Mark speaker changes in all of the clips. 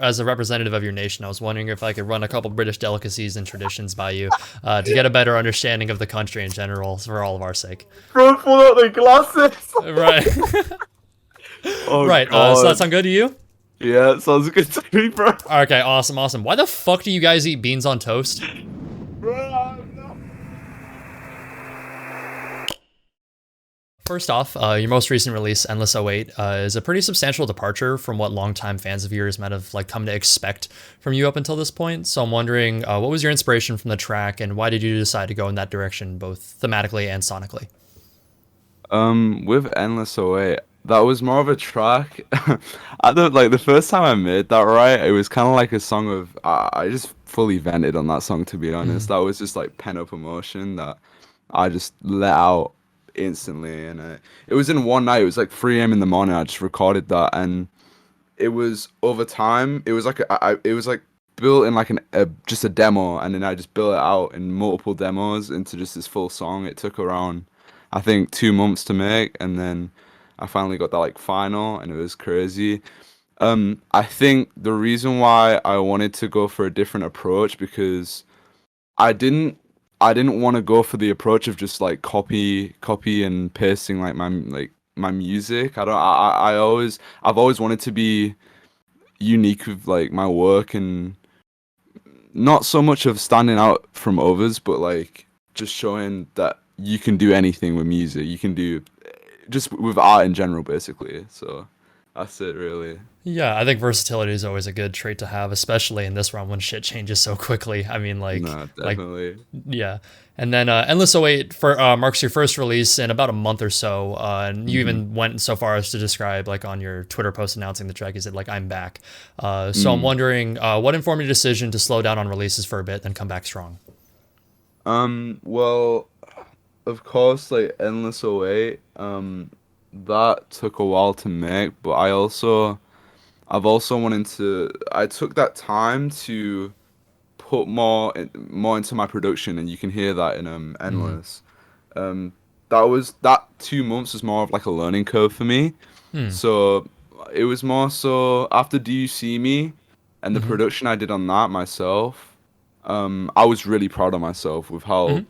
Speaker 1: As a representative of your nation, I was wondering if I could run a couple British delicacies and traditions by you to get a better understanding of the country in general for all of our sake.
Speaker 2: Bro, pull out the glasses.
Speaker 1: Right.
Speaker 2: Oh
Speaker 1: Right. So that
Speaker 2: god.
Speaker 1: sound good to you?
Speaker 2: Yeah, sounds good to me, bro.
Speaker 1: Okay. Awesome. Awesome. Why the fuck do you guys eat beans on toast?
Speaker 2: Bro, no.
Speaker 1: First off, your most recent release, Endless '08, is a pretty substantial departure from what longtime fans of yours might have like come to expect from you up until this point. So I'm wondering, what was your inspiration from the track, and why did you decide to go in that direction, both thematically and sonically?
Speaker 2: With Endless Away, that was more of a track. I don't like the first time I made that, right? It was kind of like a song of I just fully vented on that song, to be honest.
Speaker 1: Mhm.
Speaker 2: That was just like pent up emotion that I just let out instantly, and it was in one night. It was like 3 a.m. in the morning. I just recorded that, and it was over time. It was like it was like built in like just a demo, and then I just built it out in multiple demos into just this full song. It took around, I think, 2 months to make, and then I finally got that like final, and it was crazy. I think the reason why I wanted to go for a different approach because I didn't I didn't want to go for the approach of just like copy and pasting my music. I don't I always I've always wanted to be unique with like my work, and not so much of standing out from others, but like just showing that you can do anything with music. You can do just with art in general, basically. So that's it, really.
Speaker 1: Yeah, I think versatility is always a good trait to have, especially in this realm when shit changes so quickly. I mean,
Speaker 2: No,
Speaker 1: like,
Speaker 2: definitely.
Speaker 1: yeah. And then Endless '08 marks your first release in about a month or so, and you
Speaker 2: Hmm.
Speaker 1: even went so far as to describe, like on your Twitter post announcing the track, you said like "I'm back." So I'm
Speaker 2: Mm.
Speaker 1: wondering, what informed your decision to slow down on releases for a bit, then come back strong?
Speaker 2: Well, of course, like Endless Away, that took a while to make, but I've also wanted to, I took that time to put more into my production, and you can hear that in
Speaker 1: Mm-hmm.
Speaker 2: Endless. Um, that 2 months was more of like a learning curve for me.
Speaker 1: Hmm.
Speaker 2: So it was more so after Do You See Me and the
Speaker 1: Mm-hmm.
Speaker 2: production I did on that myself. I was really proud of myself with how
Speaker 1: Mm-hmm.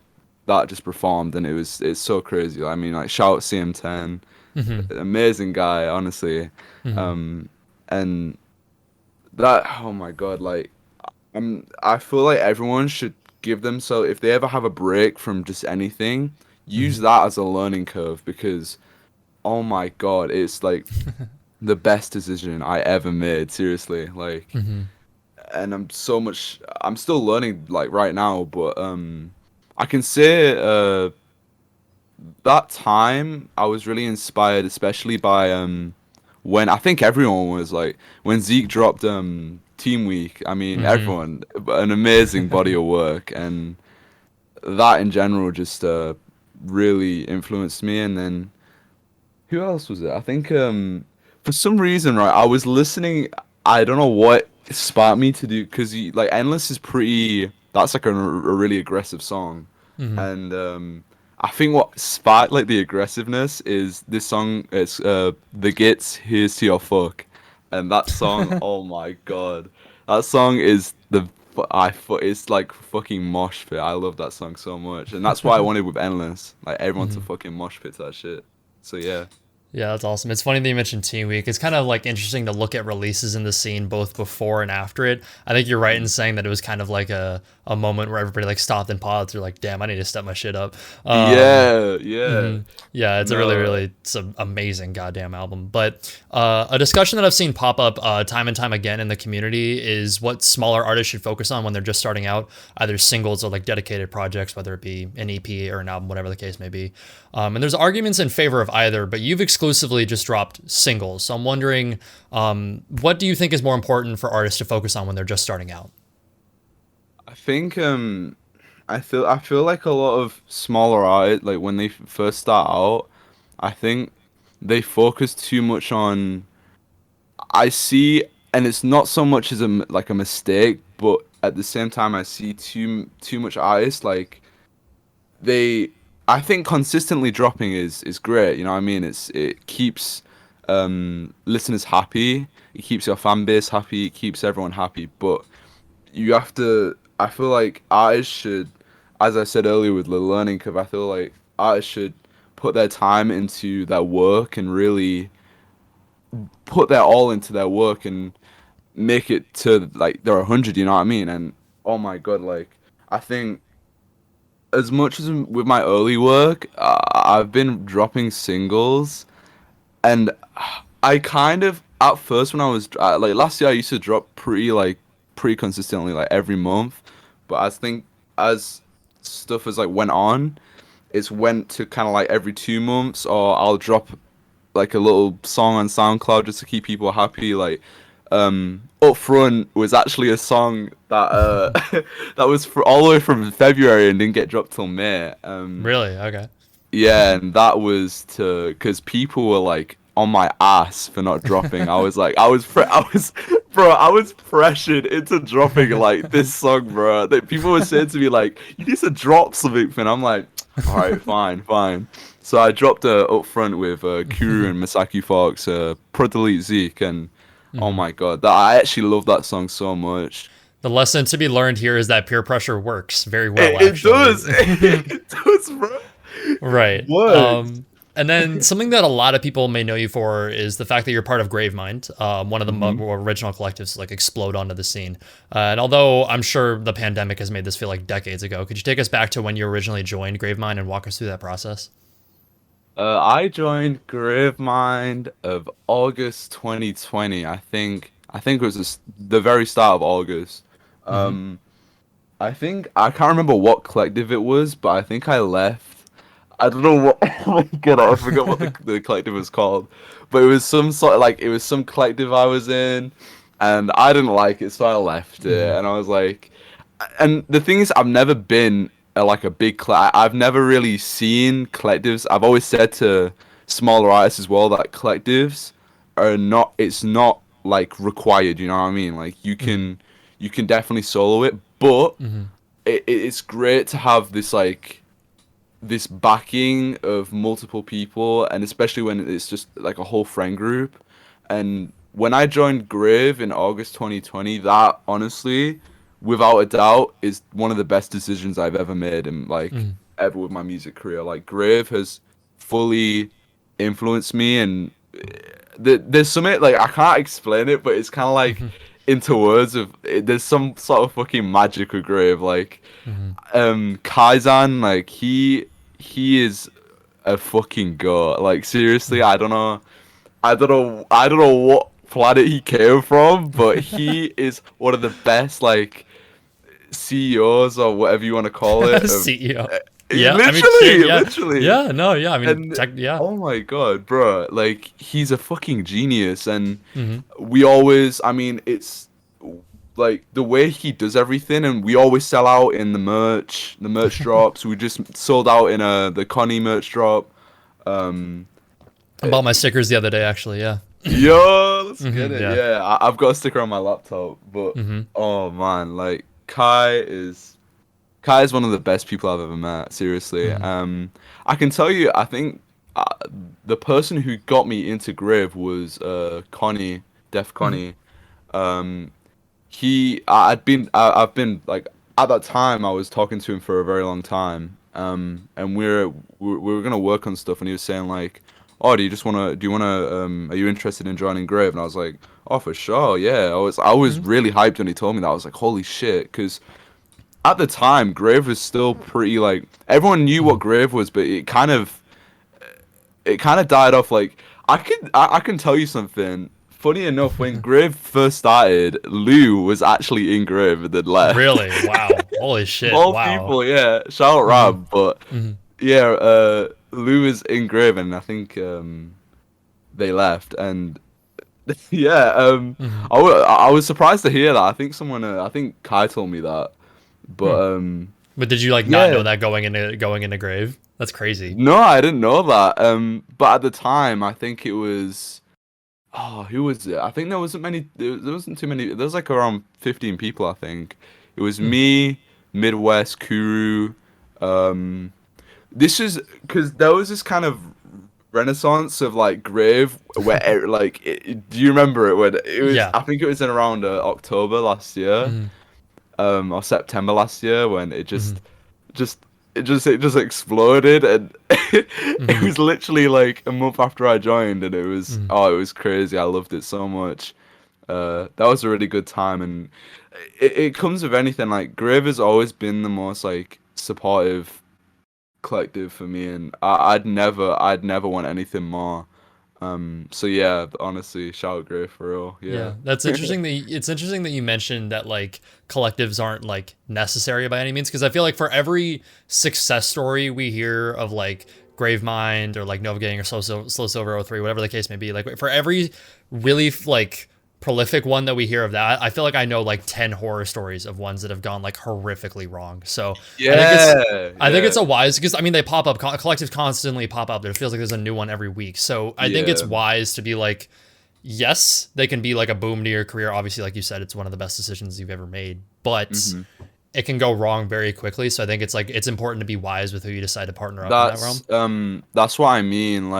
Speaker 2: that just performed, and it's so crazy. I mean, like shout out CM10,
Speaker 1: Mm-hmm.
Speaker 2: amazing guy, honestly.
Speaker 1: Mm-hmm.
Speaker 2: Um, and that, oh my God, like I feel like everyone should give themselves, if they ever have a break from just anything, use
Speaker 1: Mm-hmm.
Speaker 2: that as a learning curve, because oh my God, it's like the best decision I ever made, seriously. Like,
Speaker 1: Mm-hmm.
Speaker 2: and I'm still learning like right now, but I can say that time I was really inspired, especially by when I think everyone was like when Zeke dropped Team Week. I mean,
Speaker 1: Mm-hmm.
Speaker 2: everyone, an amazing body of work, and that in general just really influenced me. And then who else was it? I think for some reason, right, I was listening. I don't know what sparked me to do, because like Endless is pretty. That's like a really aggressive song,
Speaker 1: Mm-hmm.
Speaker 2: and I think what sparked like the aggressiveness is this song. It's The Gits, Here's to Your Fuck, and that song. Oh my God, that song is it's like fucking mosh pit. I love that song so much, and that's why I wanted with Endless, like everyone to
Speaker 1: Mm-hmm.
Speaker 2: fucking mosh pit to that shit. So yeah.
Speaker 1: Yeah, that's awesome. It's funny that you mentioned Teen Week. It's kind of like interesting to look at releases in the scene both before and after it. I think you're right in saying that it was kind of like a moment where everybody like stopped and paused. They're like, damn, I need to step my shit up.
Speaker 2: Yeah, yeah.
Speaker 1: Mhm. Yeah, it's a really,
Speaker 2: No.
Speaker 1: really, it's an amazing goddamn album. But a discussion that I've seen pop up time and time again in the community is what smaller artists should focus on when they're just starting out, either singles or like dedicated projects, whether it be an EP or an album, whatever the case may be. And there's arguments in favor of either, but you've exclusively just dropped singles. So I'm wondering, what do you think is more important for artists to focus on when they're just starting out?
Speaker 2: I think I feel like a lot of smaller artists, like when they first start out, I think they focus too much on I see, and it's not so much as like a mistake, but at the same time I see too much artists like they I think consistently dropping is great, you know what I mean? It keeps listeners happy. It keeps your fan base happy. It keeps everyone happy. But you have to. I feel like artists should, as I said earlier with the learning curve, I feel like artists should put their time into their work and really put their all into their work and make it to like they're 100. You know what I mean? And oh my god, like I think as much as with my early work, I've been dropping singles, and I kind of at first when I was like last year I used to drop pretty consistently like every month, but I think as stuff has like went on, it's went to kind of like every 2 months, or I'll drop like a little song on SoundCloud just to keep people happy. Like Up Front was actually a song that that was all the way from February and didn't get dropped till May.
Speaker 1: Really? Okay.
Speaker 2: Yeah, and that was to because people were like on my ass for not dropping. I was like, bro, I was pressured into dropping like this song, bro. That people were saying to me like, you need to drop something, and I'm like, all right, fine. So I dropped Up Front with Kuru and Masaki Fox, Pro Delete Zeke, and oh my god, I actually love that song so much.
Speaker 1: The lesson to be learned here is that peer pressure works very well.
Speaker 2: It does, it does, bro.
Speaker 1: Right.
Speaker 2: What?
Speaker 1: And then something that a lot of people may know you for is the fact that you're part of Gravemind, one of the more original collectives to like explode onto the scene. And although I'm sure the pandemic has made this feel like decades ago, could you take us back to when you originally joined Gravemind and walk us through that process?
Speaker 2: I joined Gravemind of August 2020. I think it was the very start of August.
Speaker 1: Mm-hmm.
Speaker 2: I think I can't remember what collective it was, but I think I left. I don't know what. Oh my god, I forgot what the collective was called, but it was some sort of like it was some collective I was in, and I didn't like it, so I left it. And I was like, and the thing is, I've never been like a big. I've never really seen collectives. I've always said to smaller artists as well that collectives are not. It's not like required. You know what I mean? Like you can definitely solo it, but
Speaker 1: Mm-hmm.
Speaker 2: it's great to have this like this backing of multiple people, and especially when it's just like a whole friend group. And when I joined Grave in August 2020, that honestly, without a doubt, is one of the best decisions I've ever made in like ever with my music career. Like Grave has fully influenced me, and there's something like I can't explain it, but it's kind of like into words of there's some sort of fucking magic with Grave. Like Kaizan, like he is a fucking god. Like seriously, I don't know what planet he came from, but he is one of the best like CEOs or whatever you want to call it.
Speaker 1: CEO. Yeah, I mean, shit,
Speaker 2: Literally,
Speaker 1: yeah,
Speaker 2: literally.
Speaker 1: yeah, no, yeah, I mean,
Speaker 2: And
Speaker 1: yeah.
Speaker 2: oh my god, bro, like he's a fucking genius, and
Speaker 1: Mm-hmm.
Speaker 2: we always, I mean, it's like the way he does everything, and we always sell out in the merch drops. We just sold out in the Connie merch drop. Um,
Speaker 1: I bought my stickers the other day, actually. Yeah.
Speaker 2: Yo, let's get it.
Speaker 1: Yeah.
Speaker 2: Yeah, I've got a sticker on my laptop, but
Speaker 1: Mm-hmm.
Speaker 2: oh man, like Kai is one of the best people I've ever met. Seriously.
Speaker 1: Mm-hmm.
Speaker 2: I can tell you, I think the person who got me into Grave was Connie, Def Connie. Um, I've been like at that time I was talking to him for a very long time. And we were gonna work on stuff, and he was saying like, "Oh, do you wanna are you interested in joining Grave?" And I was like, "Oh, for sure, yeah." I was really hyped when he told me that. I was like, "Holy shit!" Because at the time, Grave was still pretty like everyone knew what Grave was, but it kind of died off. Like I can tell you something. Funny enough, when Grave first started, Lou was actually in Grave and then left.
Speaker 1: Really? Wow. Holy shit.
Speaker 2: Both
Speaker 1: Wow.
Speaker 2: people, yeah. Shout out Rob, but
Speaker 1: Mm-hmm.
Speaker 2: yeah, Lou is in Grave, and I think they left, and yeah,
Speaker 1: Mm-hmm.
Speaker 2: I was surprised to hear that. I think I think Kai told me that, but
Speaker 1: But did you like not
Speaker 2: yeah.
Speaker 1: know that going into Grave? That's crazy.
Speaker 2: No, I didn't know that. But at the time, I think it was. Oh, who was it? I think there wasn't many. There wasn't too many. There was like around 15 people. I think it was me, Midwest, Kuru. This is because there was this kind of renaissance of like Grave, where do you remember it when it was?
Speaker 1: Yeah.
Speaker 2: I think it was in around October last year,
Speaker 1: Mm-hmm.
Speaker 2: or September last year, when
Speaker 1: Mm-hmm.
Speaker 2: just it just exploded, and it
Speaker 1: Mm-hmm.
Speaker 2: was literally like a month after I joined, and
Speaker 1: Mm-hmm.
Speaker 2: it was crazy. I loved it so much. That was a really good time, and it comes with anything. Like Grave has always been the most like supportive collective for me, and I'd never want anything more. So yeah, honestly, shout out Grave for real. Yeah.
Speaker 1: Yeah, that's interesting. It's interesting that you mentioned that like collectives aren't like necessary by any means, because I feel like for every success story we hear of like Gravemind or like Nova Gang or Slow Silver 03, whatever the case may be, like for every really like prolific one that we hear of that, I feel like I know like 10 horror stories of ones that have gone like horrifically wrong. So I think it's
Speaker 2: Yeah,
Speaker 1: I think it's
Speaker 2: yeah,
Speaker 1: a wise, because I mean they pop up, collectives constantly pop up. There feels like there's a new one every week. So I think it's
Speaker 2: yeah.
Speaker 1: wise to be like, yes, they can be like a boom to your career. Obviously, like you said, it's one of the best decisions you've ever made, but
Speaker 2: hmm
Speaker 1: it can go wrong very quickly. So I think it's important to be wise with who you decide to partner up in that realm.
Speaker 2: That's what I mean.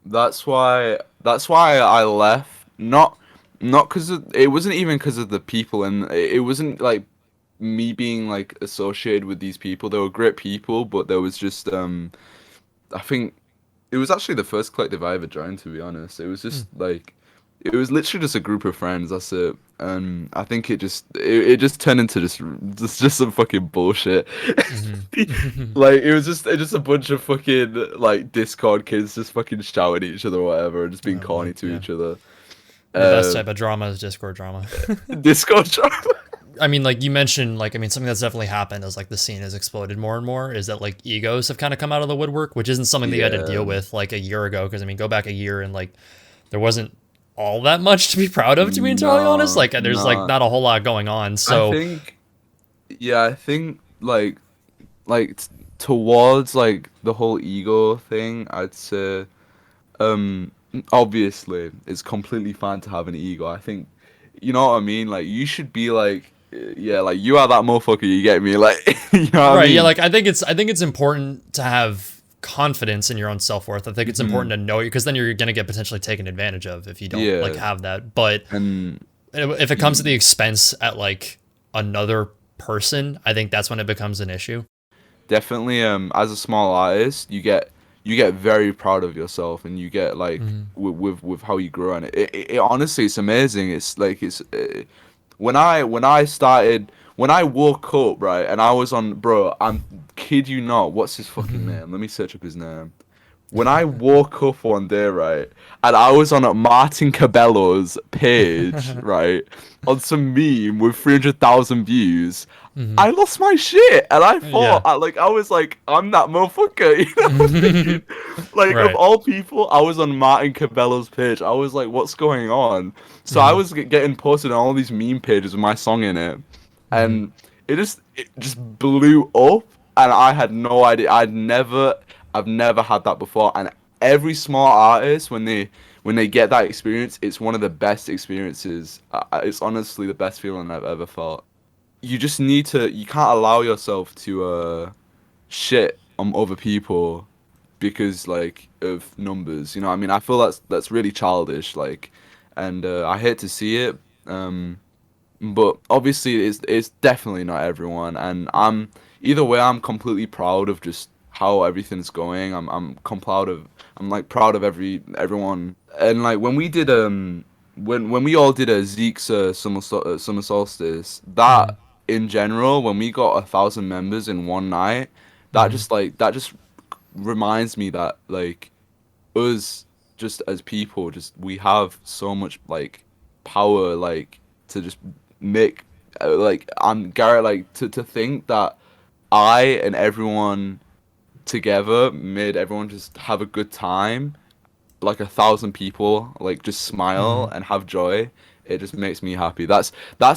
Speaker 2: That's why I left. Not because it wasn't even because of the people, and it wasn't like me being like associated with these people. They were great people, but there was just I think it was actually the first collective I ever joined, to be honest. It was
Speaker 1: Hmm.
Speaker 2: just like it was literally just a group of friends. That's it. And I think it just turned into just some fucking bullshit.
Speaker 1: Mm-hmm.
Speaker 2: Like it just a bunch of fucking like Discord kids just fucking shouting at each other or whatever, and just being
Speaker 1: Oh boy,
Speaker 2: corny to
Speaker 1: yeah.
Speaker 2: each other.
Speaker 1: The best
Speaker 2: Uh,
Speaker 1: type of drama is Discord drama.
Speaker 2: Discord chat.
Speaker 1: I mean, like you mentioned, like I mean, something that's definitely happened as like the scene has exploded more and more is that like egos have kind of come out of the woodwork, which isn't something that you had to deal
Speaker 2: Yeah.
Speaker 1: with like a year ago. Because I mean, go back a year and like there wasn't all that much to be proud of, to be entirely honest.
Speaker 2: No,
Speaker 1: Like there's like
Speaker 2: no.
Speaker 1: not a whole lot going on.
Speaker 2: I
Speaker 1: So
Speaker 2: think yeah, I think towards like the whole ego thing, I'd say um obviously it's completely fine to have an ego. I think you know what I mean? Like you should be like yeah, like you are that motherfucker, you get me? Like you know what I
Speaker 1: right, yeah,
Speaker 2: mean?
Speaker 1: like I think it's important to have confidence in your own self worth. I think it's
Speaker 2: hmm
Speaker 1: important to know, because then you're gonna get potentially taken advantage of if you don't like
Speaker 2: Yeah.
Speaker 1: have that. But
Speaker 2: And
Speaker 1: if it comes to the
Speaker 2: y-
Speaker 1: expense at like another person, I think that's when it becomes an issue.
Speaker 2: definitely as a small artist, you get very proud of yourself, and you get like
Speaker 1: Hmm.
Speaker 2: with how you grow, and it honestly it's amazing. It's like it's when I started when I woke up, right, and I was on, bro, I'm kid you not, what's his fucking name? Let me search up his name. When I woke up one day, right, and I was on Martin Cabello's page, right, on some meme with 300,000 views,
Speaker 1: Hmm.
Speaker 2: I lost my shit, and I thought,
Speaker 1: Yeah.
Speaker 2: I was like, I'm that motherfucker, you know what I mean? Like, of
Speaker 1: Right.
Speaker 2: all people, I was on Martin Cabello's page. I was like, what's going on? So I
Speaker 1: Hmm.
Speaker 2: was getting posted on all these meme pages with my song in it,
Speaker 1: Hmm.
Speaker 2: and it just blew up, and I had no idea. I've never had that before, and every small artist when they get that experience, it's one of the best experiences. It's honestly the best feeling I've ever felt. You just need to. You can't allow yourself to shit on other people because like of numbers. You know what I mean? I feel that's really childish. Like, and I hate to see it. But obviously it's definitely not everyone, and I'm either way. I'm completely proud of just how everything's going. I'm like proud of everyone, and like when we did when we all did a Zeke's summer solstice,
Speaker 1: Hmm.
Speaker 2: that in general, when we got 1,000 members in one night,
Speaker 1: Hmm.
Speaker 2: that just reminds me that like us just as people, just we have so much like power, like to just make like I'm Garrett, like to think that I and everyone together made everyone just have a good time, like 1,000 people like just smile
Speaker 1: Hmm.
Speaker 2: and have joy. It just makes me happy. That's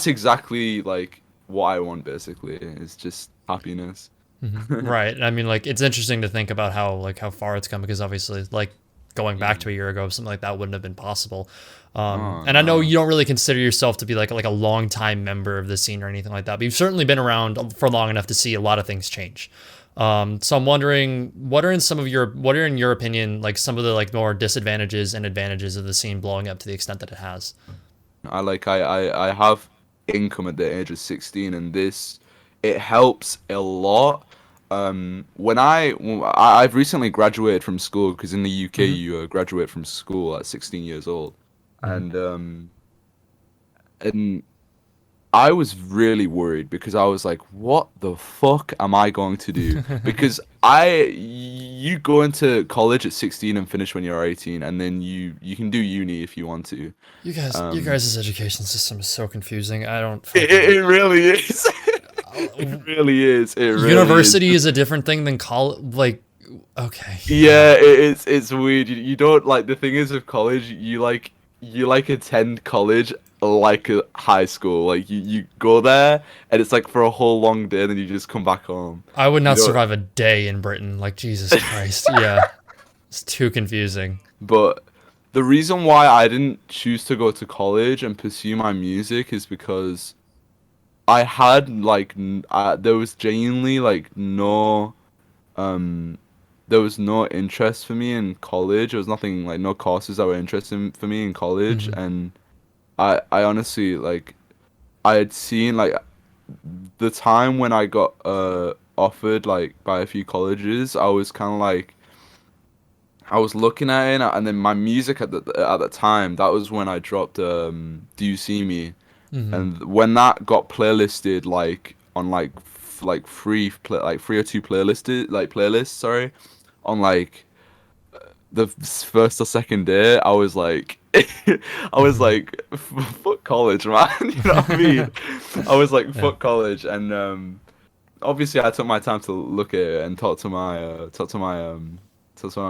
Speaker 2: exactly like what I want, basically. It's just happiness.
Speaker 1: Hmm. Right. I mean, like it's interesting to think about how like how far it's come, because obviously like going back
Speaker 2: Yeah.
Speaker 1: to a year ago, something like that wouldn't have been possible.
Speaker 2: Oh
Speaker 1: And I know
Speaker 2: no.
Speaker 1: you don't really consider yourself to be like a long time member of the scene or anything like that, but you've certainly been around for long enough to see a lot of things change. So I'm wondering, what are in your opinion, like some of the like more disadvantages and advantages of the scene blowing up to the extent that it has?
Speaker 2: I have income at the age of 16, and this it helps a lot. I've recently graduated from school, because in the UK
Speaker 1: Hmm.
Speaker 2: you graduate from school at 16 years old,
Speaker 1: Hmm.
Speaker 2: and I was really worried, because I was like, what the fuck am I going to do? Because you go into college at 16 and finish when you're 18, and then you can do uni if you want to.
Speaker 1: You
Speaker 2: Um,
Speaker 1: guys' education system is so confusing. I don't
Speaker 2: it,
Speaker 1: fucking.
Speaker 2: it really is. It really is. It really is.
Speaker 1: University is a different thing than college. Like, okay, yeah.
Speaker 2: Yeah, it's weird. You don't like, the thing is with college, you like attend college like a high school. Like you go there and it's like for a whole long day, and then you just come back home.
Speaker 1: I would
Speaker 2: You
Speaker 1: not
Speaker 2: don't.
Speaker 1: survive a day in Britain. Like, Jesus Christ. Yeah. It's too confusing.
Speaker 2: But the reason why I didn't choose to go to college and pursue my music is because I had like there was genuinely like um there was no interest for me in college. There was nothing, like no courses that were interesting for me in college,
Speaker 1: Hmm.
Speaker 2: and I honestly, like, I had seen like the time when I got offered like by a few colleges. I was kind of like, I was looking at it, and then my music at the time, that was when I dropped Do You See Me,
Speaker 1: Hmm.
Speaker 2: and when that got playlisted like on like like three or two playlists, sorry, on like the first or second day, I was like, I was
Speaker 1: Hmm.
Speaker 2: like, fuck college, man. You know what I mean? I was like,
Speaker 1: Yeah.
Speaker 2: fuck college, and obviously I took my time to look at it and talk to my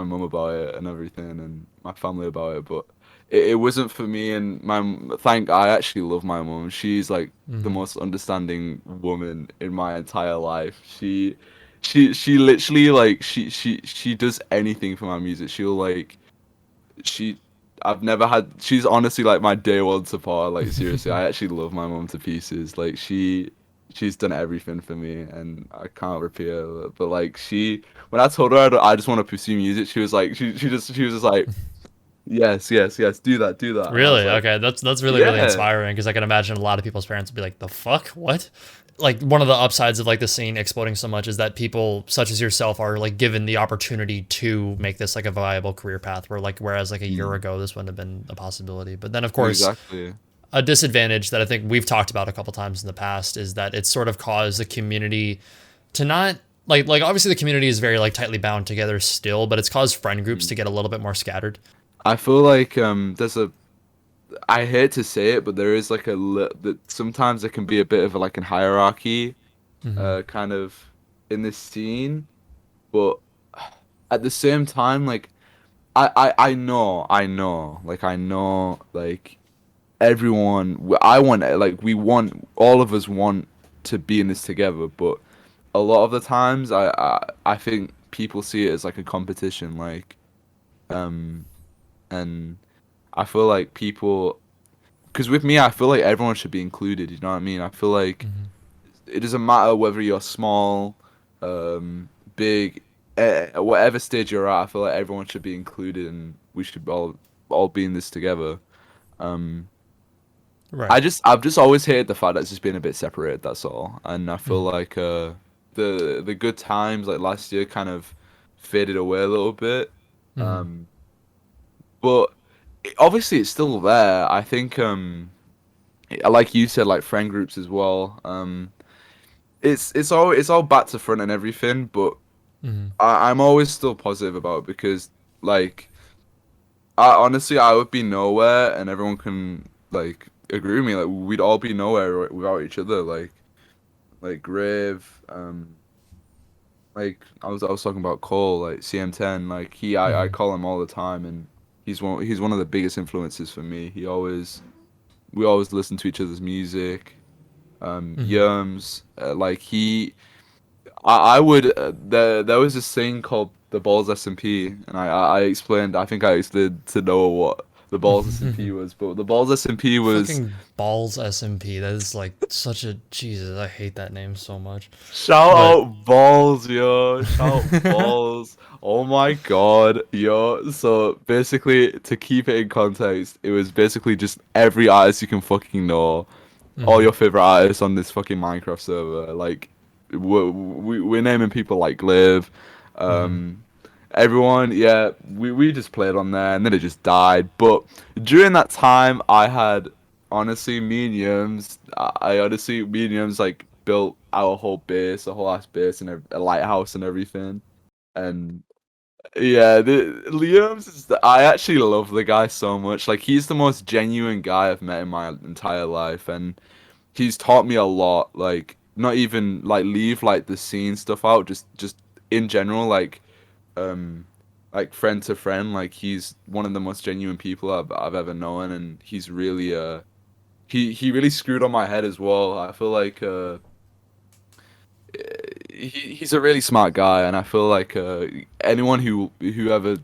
Speaker 2: mum about it and everything, and my family about it, but it wasn't for me. And I actually love my mum. She's like the
Speaker 1: Hmm.
Speaker 2: most understanding woman in my entire life. She literally, like, she does anything for my music. She'll like she I've never had she's honestly like my day one support. Like, seriously, I actually love my mom to pieces. Like, she's done everything for me, and I can't repeat it. But like, when I told her I just want to pursue music, she was like, she was just like, yes, do that, do that. And I was
Speaker 1: Really?
Speaker 2: like,
Speaker 1: Okay, that's really really
Speaker 2: yeah.
Speaker 1: inspiring because I can imagine a lot of people's parents would be like, "The fuck? What?" Like one of the upsides of like the scene exploding so much is that people such as yourself are like given the opportunity to make this like a viable career path whereas like a year
Speaker 2: Mm,
Speaker 1: ago this wouldn't have been a possibility. But then of course,
Speaker 2: exactly.
Speaker 1: a disadvantage that I think we've talked about a couple times in the past is that it's sort of caused the community to not like obviously the community is very like tightly bound together still, but it's caused friend groups
Speaker 2: Mm.
Speaker 1: to get a little bit more scattered.
Speaker 2: I feel like there's a I hate to say it, but there is like that sometimes there can be a bit of like a hierarchy,
Speaker 1: Hmm.
Speaker 2: kind of, in this scene. But at the same time, like, I know, like, I want, like, all of us want to be in this together, but a lot of the times, I think people see it as like a competition, like, um, and I feel like people, because with me, I feel like everyone should be included. You know what I mean? I feel like
Speaker 1: Hmm.
Speaker 2: it doesn't matter whether you're small, big, at whatever stage you're at. I feel like everyone should be included, and we should all be in this together. Um,
Speaker 1: Right.
Speaker 2: I've just always hated the fact that it's just been a bit separated. That's all, and I feel
Speaker 1: Hmm.
Speaker 2: like the good times like last year kind of faded away a little bit.
Speaker 1: Hmm.
Speaker 2: Um, but obviously it's still there. I think like you said, like friend groups as well. It's all back to front and everything, but
Speaker 1: Hmm.
Speaker 2: I'm always still positive about it, because, like, honestly, I would be nowhere, and everyone can like agree with me. Like, we'd all be nowhere without each other. Like Grave, like I was talking about Cole, like CM10. Like, I
Speaker 1: Hmm.
Speaker 2: call him all the time, and he's one of the biggest influences for me. We always listen to each other's music.
Speaker 1: Hmm.
Speaker 2: Yerms, like, I would, there was this thing called the Balls SMP, and I explained, I think I explained to Noah the balls SMP was, but the balls SMP was
Speaker 1: Fucking balls SMP. That is like such a Jesus. I hate that name so much.
Speaker 2: shout
Speaker 1: But
Speaker 2: out balls, yo. Shout out balls. Oh my god, yo. So basically, to keep it in context, it was basically just every artist you can fucking know, all
Speaker 1: mhm,
Speaker 2: your favorite artists on this fucking Minecraft server. Like, we're naming people like Liv,
Speaker 1: mhm.
Speaker 2: um, everyone. Yeah, we just played on there, and then it just died. But during that time, I had honestly, me and Yums, I honestly, me and Yums like built our whole base, a whole ass base, and a lighthouse and everything. And yeah, the Liam's is I actually love the guy so much. Like he's the most genuine guy I've met in my entire life, and he's taught me a lot. Like not even like leave like the scene stuff out, just in general, um like friend to friend. Like he's one of the most genuine people I've ever known, and he's really he really screwed on my head as well. I feel like he's a really smart guy, and I feel like anyone whoever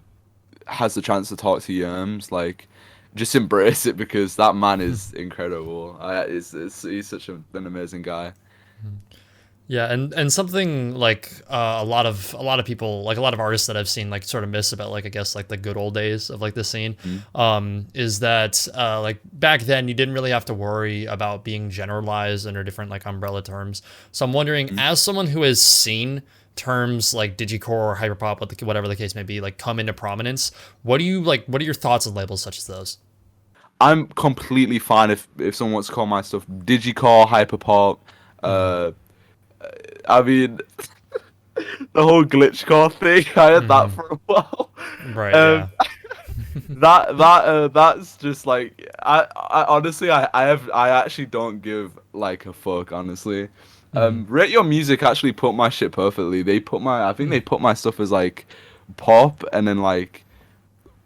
Speaker 2: has the chance to talk to Yerms, like just embrace it because that man is incredible. He's such an amazing guy.
Speaker 1: Yeah, and something like a lot of people, like a lot of artists that I've seen like sort of miss about like I guess like the good old days of like the scene,
Speaker 2: Mhm.
Speaker 1: is that like back then you didn't really have to worry about being generalized under different like umbrella terms. So I'm wondering,
Speaker 2: Mhm.
Speaker 1: as someone who has seen terms like digicore or hyperpop, whatever the case may be, like come into prominence, what do you like? What are your thoughts on labels such as those?
Speaker 2: I'm completely fine if someone wants to call my stuff digicore, hyperpop.
Speaker 1: Hmm.
Speaker 2: Uh, I mean the whole glitchcore thing. I had that
Speaker 1: Hmm.
Speaker 2: for a while.
Speaker 1: Right.
Speaker 2: Um,
Speaker 1: Yeah.
Speaker 2: that's just like I honestly I actually don't give like a fuck honestly.
Speaker 1: Hmm.
Speaker 2: Rate Your Music actually put my shit perfectly. I think they put my stuff as like pop and then like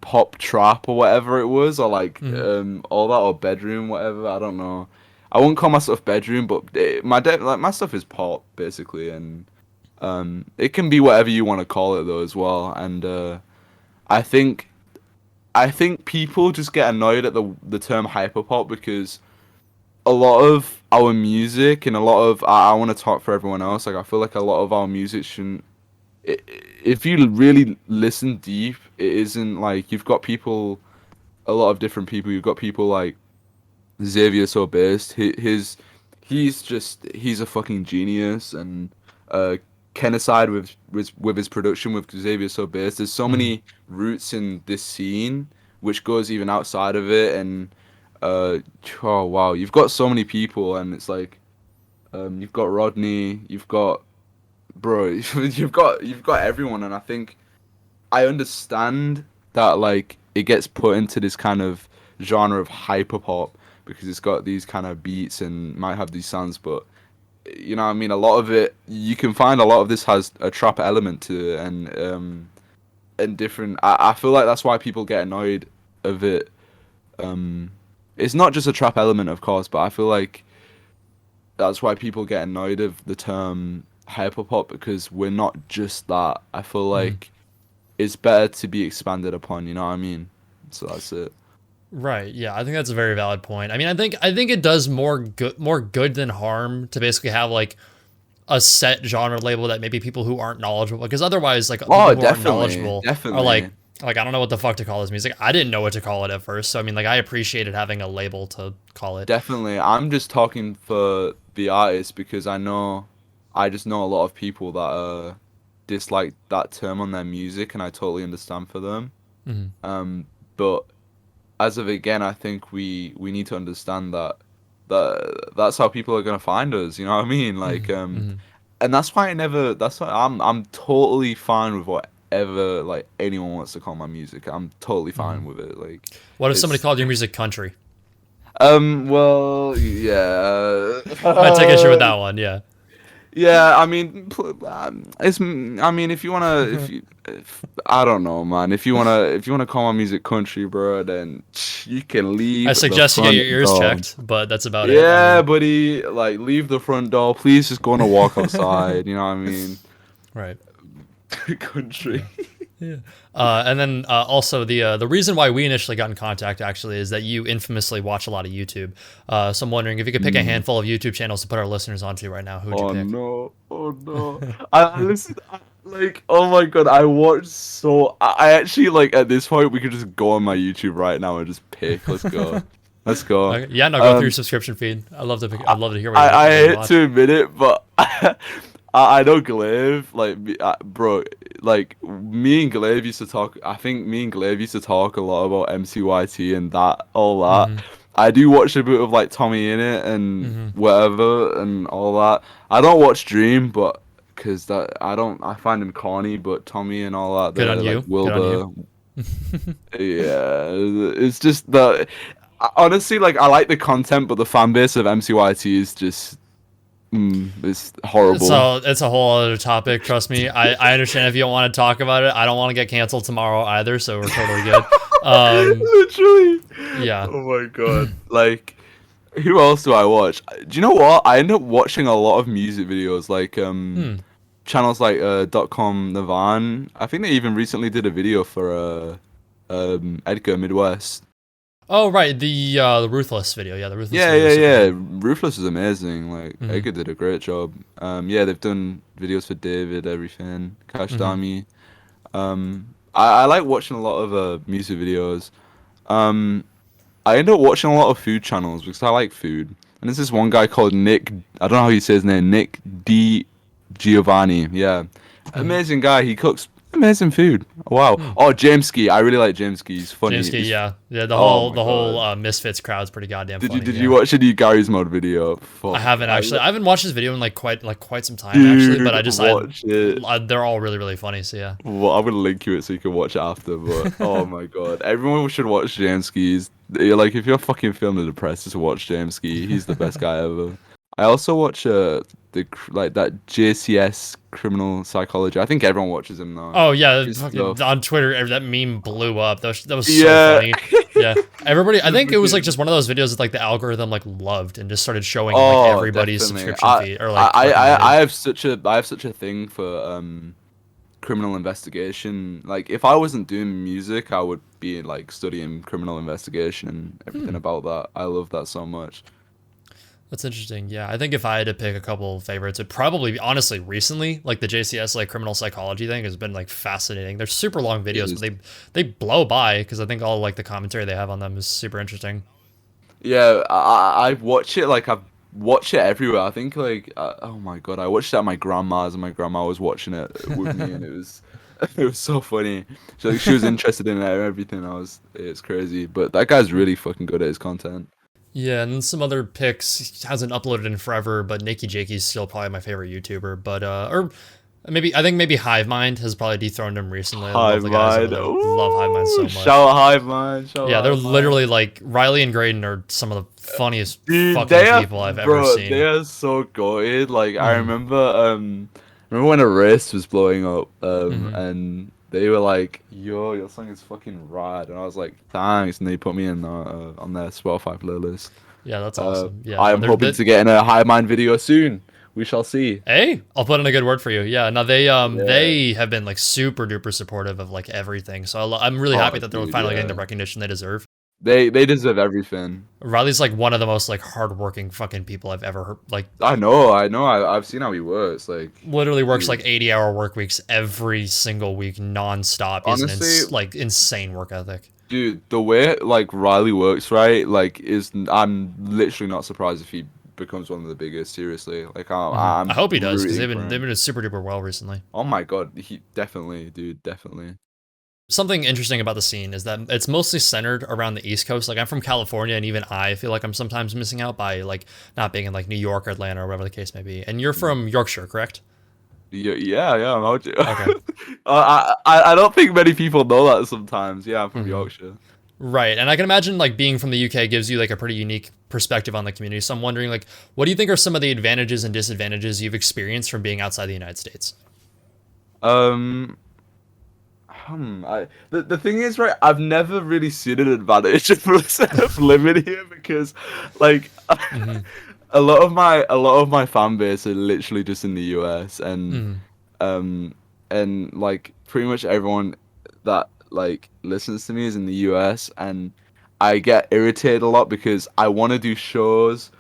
Speaker 2: pop trap or whatever it was or like
Speaker 1: Hmm.
Speaker 2: all that or bedroom whatever. I don't know. I won't call my stuff bedroom, but like my stuff is pop basically, and it can be whatever you want to call it though as well. And I think I think people just get annoyed at the term hyperpop because a lot of our music and a lot of I want to talk for everyone else. Like I feel like a lot of our music shouldn't. If you really listen deep, it isn't like you've got people, a lot of different people. You've got people like Xavier So Based. He's a fucking genius, and uh, Kenocide with his production with Xavier So Based. There's so
Speaker 1: Hmm.
Speaker 2: many roots in this scene which goes even outside of it, and uh, oh wow, you've got so many people, and it's like you've got Rodney, you've got bro, you've got everyone, and I think I understand that like it gets put into this kind of genre of hyperpop because it's got these kind of beats and might have these sounds, but you know what I mean, a lot of it you can find a lot of this has a trap element to it, and different I feel like that's why people get annoyed of it. Um it's not just a trap element of course, but I feel like that's why people get annoyed of the term hyperpop because we're not just that. I feel
Speaker 1: Hmm.
Speaker 2: like it's better to be expanded upon, you know what I mean? So that's it.
Speaker 1: Right. Yeah, I think that's a very valid point. I mean, I think it does more good than harm to basically have like a set genre label that maybe people who aren't knowledgeable, because otherwise like people
Speaker 2: Oh,
Speaker 1: who aren't
Speaker 2: definitely,
Speaker 1: knowledgeable are
Speaker 2: definitely,
Speaker 1: like I don't know what the fuck to call this music. I didn't know what to call it at first. So I mean, like I appreciated having a label to call it.
Speaker 2: definitely. I'm just talking for the artist because I just know a lot of people that dislike that term on their music, and I totally understand for them.
Speaker 1: Hmm.
Speaker 2: But as of again, I think we need to understand that that's how people are gonna find us. You know what I mean? Like,
Speaker 1: Hmm. Hmm.
Speaker 2: and that's why I never. That's why I'm totally fine with whatever like anyone wants to call my music. I'm totally
Speaker 1: Hmm.
Speaker 2: fine with it. Like,
Speaker 1: What if somebody
Speaker 2: it's
Speaker 1: called your music country?
Speaker 2: well yeah.
Speaker 1: Might take issue with that one. Yeah.
Speaker 2: Yeah, I mean, it's. I mean, if you wanna, if I don't know, man. If you wanna call my music country, bro, then you can
Speaker 1: I
Speaker 2: leave the
Speaker 1: suggest you get your
Speaker 2: front
Speaker 1: ears
Speaker 2: door.
Speaker 1: checked, but that's about it. I
Speaker 2: Yeah,
Speaker 1: mean,
Speaker 2: buddy, like leave the front door. Please just go on a walk outside. You know what I mean?
Speaker 1: right.
Speaker 2: Country.
Speaker 1: Yeah. Yeah. And then also the reason why we initially got in contact actually is that you infamously watch a lot of YouTube. So I'm wondering if you could pick a
Speaker 2: Mm.
Speaker 1: handful of YouTube channels to put our listeners onto right now. Who would you
Speaker 2: Oh
Speaker 1: pick?
Speaker 2: no! Oh no! I listen. Like, oh my god! I watch so. I actually like at this point we could just go on my YouTube right now and just pick. Let's go. Let's go.
Speaker 1: Okay. Yeah, no, go through your
Speaker 2: Um,
Speaker 1: subscription feed. I'd love to.
Speaker 2: I,
Speaker 1: I'd love to hear
Speaker 2: I
Speaker 1: what you
Speaker 2: hate
Speaker 1: watch.
Speaker 2: to admit it, but I know Glaive, like, bro, like, me and Glaive used to talk. I think me and Glaive used to talk a lot about MCYT and that, all that.
Speaker 1: Mm-hmm.
Speaker 2: I do watch a bit of, like, Tommy in it and
Speaker 1: Mm-hmm.
Speaker 2: whatever and all that. I don't watch Dream, but, because that, I find him corny, but Tommy and all that,
Speaker 1: Good on
Speaker 2: they're, like,
Speaker 1: you. Good on you.
Speaker 2: Wilbur. Yeah, it's just the. Honestly, like, I like the content, but the fan base of MCYT is just. It's horrible.
Speaker 1: It's a whole other topic. Trust me. I understand if you don't want to talk about it. I don't want to get canceled tomorrow either, so we're totally good.
Speaker 2: Literally.
Speaker 1: Yeah.
Speaker 2: Oh my god. Like, who else do I watch? Do you know what? I end up watching a lot of music videos, like
Speaker 1: Hmm.
Speaker 2: channels like .com Navan. I think they even recently did a video for Edgar Midwest.
Speaker 1: Oh right, the Ruthless video. Yeah, the Ruthless
Speaker 2: Yeah,
Speaker 1: video
Speaker 2: yeah,
Speaker 1: is super
Speaker 2: yeah.
Speaker 1: good.
Speaker 2: Ruthless is amazing. Like,
Speaker 1: Mm-hmm.
Speaker 2: Edgar did a great job. Yeah, they've done videos for David, everything. Cash
Speaker 1: Mm-hmm.
Speaker 2: Dami. I like watching a lot of music videos. Um, I end up watching a lot of food channels because I like food. And there's this one guy called Nick. I don't know how you say his name. Nick D. Giovanni. Yeah,
Speaker 1: Mm-hmm.
Speaker 2: amazing guy. He cooks amazing food. Wow.
Speaker 1: Hmm.
Speaker 2: Oh, Jameski. I really like Jameski. He's funny.
Speaker 1: James Key, yeah, yeah. The
Speaker 2: Oh
Speaker 1: whole
Speaker 2: my
Speaker 1: the whole
Speaker 2: god.
Speaker 1: Misfits crowd's pretty goddamn
Speaker 2: Did you
Speaker 1: funny.
Speaker 2: did you
Speaker 1: Yeah.
Speaker 2: watch any Gary's Mod video?
Speaker 1: I
Speaker 2: Fuck.
Speaker 1: haven't actually. I haven't watched this video in quite some time actually, but
Speaker 2: Dude, watch it.
Speaker 1: they're all really really funny. So yeah.
Speaker 2: Well, I'm gonna link you it so you can watch it after. But oh my god, everyone should watch Jameski's. You're like, if you're fucking feeling depressed, just watch Jameski. He's the best guy ever. I also watch like that JCS criminal psychology. I think everyone watches him now.
Speaker 1: Oh yeah,
Speaker 2: His
Speaker 1: fucking
Speaker 2: stuff.
Speaker 1: on Twitter that meme blew up. That was so
Speaker 2: Yeah.
Speaker 1: funny. Yeah, everybody. I think it was like
Speaker 2: Freaking-
Speaker 1: just one of those videos that like the algorithm like loved and just started showing in, like
Speaker 2: Oh,
Speaker 1: everybody's
Speaker 2: definitely.
Speaker 1: subscription feed or like recommended.
Speaker 2: I have such a thing for criminal investigation. Like, if I wasn't doing music, I would be like studying criminal investigation and everything about that. I love that so much.
Speaker 1: That's interesting. Yeah, I think if I had to pick a couple favorites, it'd probably be honestly recently, like the JCS like criminal psychology thing has been like fascinating. They're super long videos,
Speaker 2: is.
Speaker 1: but they blow by because I think all like the commentary they have on them is super interesting.
Speaker 2: Yeah, I watch it, like, I've watched it everywhere. I think, like, oh my god, I watched it at my grandma's and my grandma was watching it with me, and it was it was so funny. She was interested in it and everything. It's crazy, but that guy's really fucking good at his content.
Speaker 1: Yeah, and then some other picks hasn't uploaded in forever, but Nikki Jakey's still probably my favorite YouTuber. But or maybe I think maybe Hive Mind has probably dethroned him recently. I love
Speaker 2: Hive
Speaker 1: the guys over
Speaker 2: Mind,
Speaker 1: there. Love Hive Mind so
Speaker 2: ooh,
Speaker 1: much.
Speaker 2: shout out Hive Mind, shout
Speaker 1: Yeah,
Speaker 2: out
Speaker 1: they're
Speaker 2: Hive Mind.
Speaker 1: literally like Riley and Graydon are some of the funniest
Speaker 2: Dude,
Speaker 1: fucking people I've ever
Speaker 2: bro,
Speaker 1: seen.
Speaker 2: they are so goated. Like, I
Speaker 1: Mhm.
Speaker 2: remember when a race was blowing up,
Speaker 1: Mhm.
Speaker 2: and they were like, "Yo, your song is fucking rad," and I was like, "Thanks," and they put me in on their Spotify playlist.
Speaker 1: Yeah, that's awesome. Yeah,
Speaker 2: I
Speaker 1: no,
Speaker 2: am hoping to get in a High Mind video soon. We shall see.
Speaker 1: hey, I'll put in a good word for you. Yeah, no,
Speaker 2: Yeah.
Speaker 1: they have been like super duper supportive of like everything. So I'm really happy
Speaker 2: Oh,
Speaker 1: that they're
Speaker 2: dude,
Speaker 1: finally getting the
Speaker 2: yeah.
Speaker 1: recognition they deserve.
Speaker 2: They deserve everything.
Speaker 1: Riley's like one of the most like hardworking fucking people I've ever heard. Like
Speaker 2: I know. I've seen how he works. Like,
Speaker 1: literally works
Speaker 2: dude.
Speaker 1: like 80-hour work weeks every single week nonstop. He's
Speaker 2: Honestly,
Speaker 1: like insane work ethic.
Speaker 2: dude, the way like Riley works, right? Like, I'm literally not surprised if he becomes one of the biggest. Seriously, like, I'm
Speaker 1: I hope he does because
Speaker 2: rooting for
Speaker 1: they've
Speaker 2: him.
Speaker 1: been super duper well recently.
Speaker 2: Oh my god, he definitely, dude, definitely.
Speaker 1: Something interesting about the scene is that it's mostly centered around the East Coast. Like I'm from California, and even I feel like I'm sometimes missing out by like not being in like New York or Atlanta or whatever the case may be. And you're from Yorkshire, correct?
Speaker 2: Yeah. I'm out.
Speaker 1: Okay.
Speaker 2: I don't think many people know that sometimes. Yeah, I'm from Yorkshire.
Speaker 1: Right. And I can imagine like being from the UK gives you like a pretty unique perspective on the community. So I'm wondering like what do you think are some of the advantages and disadvantages you've experienced from being outside the United States?
Speaker 2: Um, the thing is, right, I've never really seen an advantage of living here because, like,
Speaker 1: Hmm.
Speaker 2: a lot of my fan base are literally just in the US,
Speaker 1: Hmm.
Speaker 2: and like pretty much everyone that like listens to me is in the US, and I get irritated a lot because I want to do shows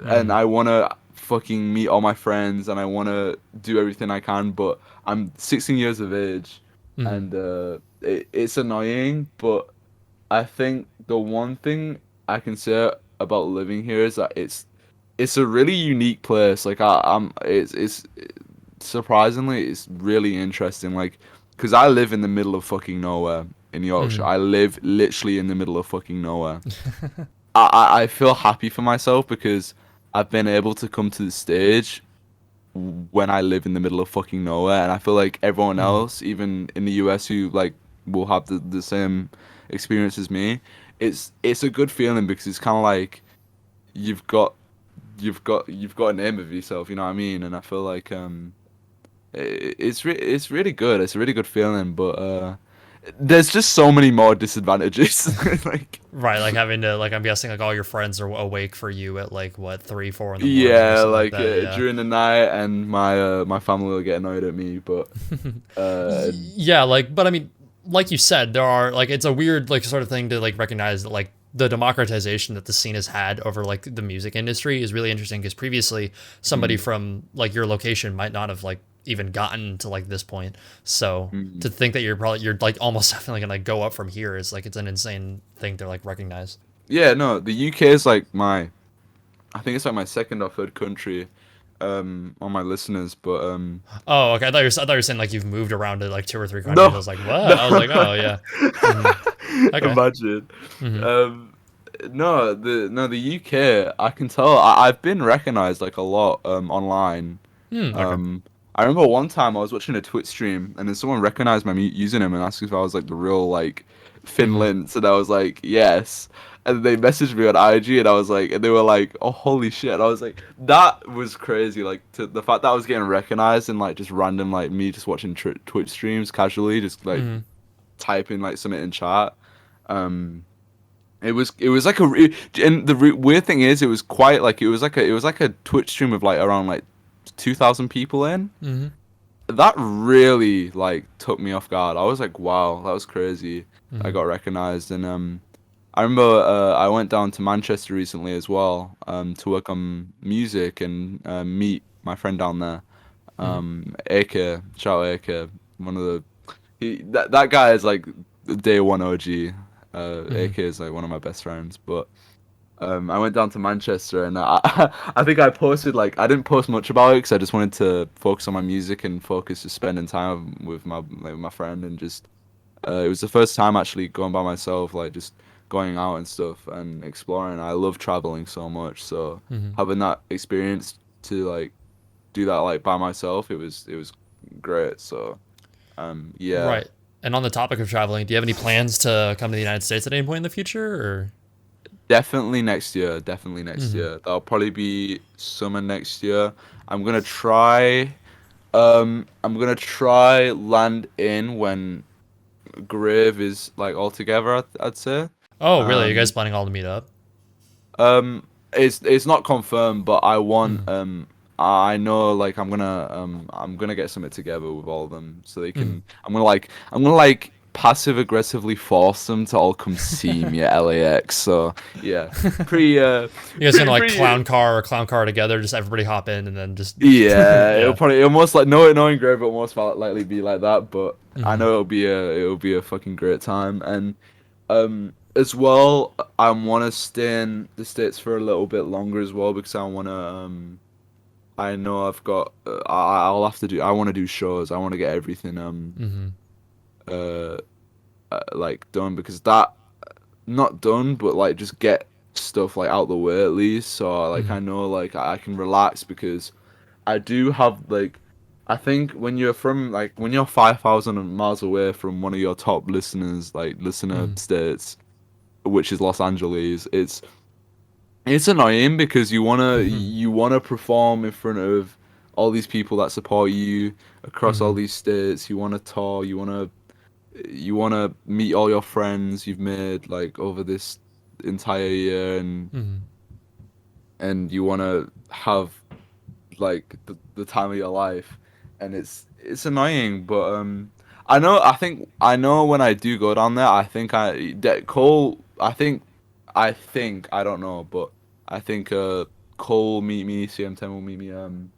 Speaker 2: and
Speaker 1: Mm,
Speaker 2: I want to fucking meet all my friends and I want to do everything I can, but I'm 16 years of age,
Speaker 1: mm,
Speaker 2: and it's annoying. But I think the one thing I can say about living here is that it's a really unique place. Like I'm it's surprisingly it's really interesting. Like, because I live in the middle of fucking nowhere in Yorkshire.
Speaker 1: mm.
Speaker 2: I live literally in the middle of fucking nowhere. I feel happy for myself because I've been able to come to the stage when I live in the middle of fucking nowhere, and I feel like everyone
Speaker 1: Mm.
Speaker 2: else, even in the US, who like will have the same experience as me, it's a good feeling because it's kind of like you've got you've got a name of yourself, you know what I mean? And I feel like it's really good. It's a really good feeling, but there's just so many more disadvantages. Like,
Speaker 1: Right, like having to like I'm guessing like all your friends are awake for you at like what 3, 4 in the morning or
Speaker 2: yeah,
Speaker 1: something like
Speaker 2: like
Speaker 1: that. Yeah.
Speaker 2: during the night, and my family will get annoyed at me, but uh,
Speaker 1: Yeah, like but I mean, like you said, there are like it's a weird like sort of thing to like recognize that like the democratization that the scene has had over like the music industry is really interesting because previously somebody
Speaker 2: mm,
Speaker 1: from like your location might not have like even gotten to like this point. So
Speaker 2: mm.
Speaker 1: to think that you're like almost definitely gonna go up from here is like it's an insane thing to like recognize.
Speaker 2: Yeah, no, the UK is like I think it's like my second or third country, on my listeners, but
Speaker 1: Oh, okay. I thought you were saying like you've moved around to like 2 or 3 countries. I
Speaker 2: no,
Speaker 1: was like, what?
Speaker 2: no,
Speaker 1: I was like, oh yeah. Hmm. Okay.
Speaker 2: imagine,
Speaker 1: Hmm.
Speaker 2: um, no, the UK, I can tell, I've been recognized like a lot, online.
Speaker 1: Okay.
Speaker 2: Um, I remember one time I was watching a Twitch stream and then someone recognized my username and asked if I was like the real like
Speaker 1: Hmm.
Speaker 2: finlince, and I was like yes. And they messaged me on IG and I was like, and they were like, oh holy shit. And I was like, that was crazy. Like, to the fact that I was getting recognized and like just random like me just watching Twitch streams casually, just like
Speaker 1: Hmm.
Speaker 2: typing like something in chat. Um, it was like and the weird thing is it was quite like it was like a Twitch stream of like around like 2,000 people in.
Speaker 1: Hmm.
Speaker 2: That really like took me off guard. I was like, wow, that was crazy. I
Speaker 1: Hmm.
Speaker 2: got recognized, and I remember I went down to Manchester recently as well, to work on music and meet my friend down there.
Speaker 1: Hmm.
Speaker 2: AK, shout out AK, one of the that guy is like the day one OG.
Speaker 1: Hmm.
Speaker 2: AK is like one of my best friends, but I went down to Manchester, and I think I posted like I didn't post much about it because I just wanted to focus on my music and focus just spending time with my friend, and just it was the first time actually going by myself, like just going out and stuff and exploring. I love traveling so much, so
Speaker 1: Hmm.
Speaker 2: having that experience to like do that like by myself, it was great. So yeah.
Speaker 1: Right. And on the topic of traveling, do you have any plans to come to the United States at any point in the future? Or
Speaker 2: Definitely next year. Definitely next
Speaker 1: hmm.
Speaker 2: year. That'll probably be summer next year. I'm gonna try. I'm gonna try land in when Grave is like all together. I'd say.
Speaker 1: Oh, really? Are you guys
Speaker 2: Um,
Speaker 1: planning all to meet up?
Speaker 2: it's not confirmed, but I want.
Speaker 1: Hmm.
Speaker 2: I know like I'm gonna get something together with all of them so they
Speaker 1: Hmm.
Speaker 2: can. I'm gonna like passive aggressively force them to all come see me at LAX. So yeah, pretty
Speaker 1: You guys gonna
Speaker 2: pretty
Speaker 1: like
Speaker 2: pretty.
Speaker 1: clown car together? Just everybody hop in and then just
Speaker 2: Yeah, it'll
Speaker 1: yeah.
Speaker 2: probably it'll most like no knowing Grave, it'll most likely be like that. But I
Speaker 1: Hmm.
Speaker 2: know it'll be a fucking great time. And as well, I want to stay in the States for a little bit longer as well because I want to I know I've got I'll have to do I want to do shows. I want to get everything
Speaker 1: Hmm.
Speaker 2: uh, like done, because that not done, but like just get stuff like out the way at least. So like
Speaker 1: Hmm.
Speaker 2: I know like I can relax because I do have like I think when you're 5,000 miles away from one of your top listeners, like listener
Speaker 1: Hmm.
Speaker 2: states, which is Los Angeles, it's annoying because
Speaker 1: Hmm.
Speaker 2: you wanna perform in front of all these people that support you across all
Speaker 1: Hmm.
Speaker 2: these states. You wanna tour, you wanna meet all your friends you've made like over this entire year,
Speaker 1: Hmm.
Speaker 2: and you wanna have like the time of your life, and it's annoying, but I know. I know when I do go down there. I think Cole. I don't know, but I think Cole will meet me. CM10 will meet me.
Speaker 1: Mhm.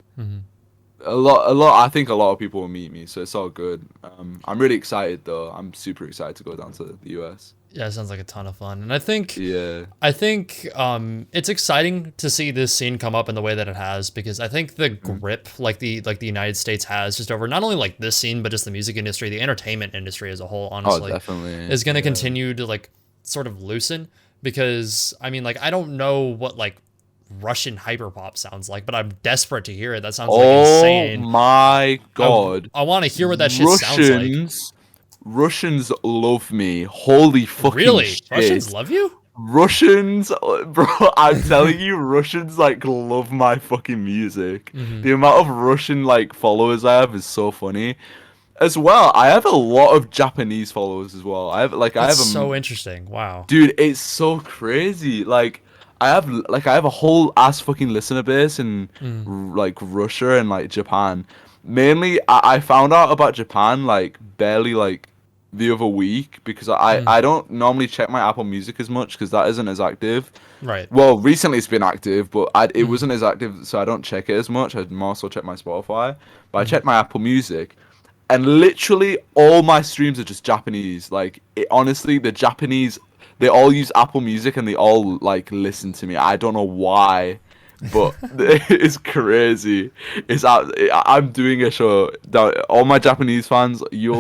Speaker 2: I think a lot of people will meet me, so it's all good. I'm really excited though. I'm super excited to go down to the US.
Speaker 1: Yeah, it sounds like a ton of fun, and I think
Speaker 2: Yeah.
Speaker 1: it's exciting to see this scene come up in the way that it has, because I think the
Speaker 2: Mm.
Speaker 1: grip like the United States has just over not only like this scene but just the music industry, the entertainment industry as a whole,
Speaker 2: Oh,
Speaker 1: honestly,
Speaker 2: definitely.
Speaker 1: is going to
Speaker 2: Yeah.
Speaker 1: continue to like sort of loosen, because I mean, like, I don't know what like Russian hyperpop sounds like, but I'm desperate to hear it. That sounds like
Speaker 2: Oh
Speaker 1: insane.
Speaker 2: my
Speaker 1: I
Speaker 2: God.
Speaker 1: I want to hear what that shit sounds like.
Speaker 2: Russians. Russians love me. Holy fucking
Speaker 1: Really? Russians
Speaker 2: shit.
Speaker 1: love you?
Speaker 2: Russians, bro, I'm telling you, Russians like love my fucking music.
Speaker 1: Hmm.
Speaker 2: The amount of Russian like followers I have is so funny. As well, I have a lot of Japanese followers as well. I
Speaker 1: That's
Speaker 2: have
Speaker 1: so interesting. Wow.
Speaker 2: dude, it's so crazy. I have a whole ass fucking listener base in
Speaker 1: Mm.
Speaker 2: like Russia and like Japan. Mainly, I found out about Japan like barely like the other week because
Speaker 1: Mm.
Speaker 2: I don't normally check my Apple Music as much because that isn't as active.
Speaker 1: Right.
Speaker 2: Well, recently it's been active, but it
Speaker 1: Mm.
Speaker 2: wasn't as active, so I don't check it as much. I more so check my Spotify, but I
Speaker 1: Mm.
Speaker 2: check my Apple Music, and literally all my streams are just Japanese. Like, honestly, the Japanese, they all use Apple Music and they all like listen to me. I don't know why, but it's crazy. I'm doing a show that all my Japanese fans, you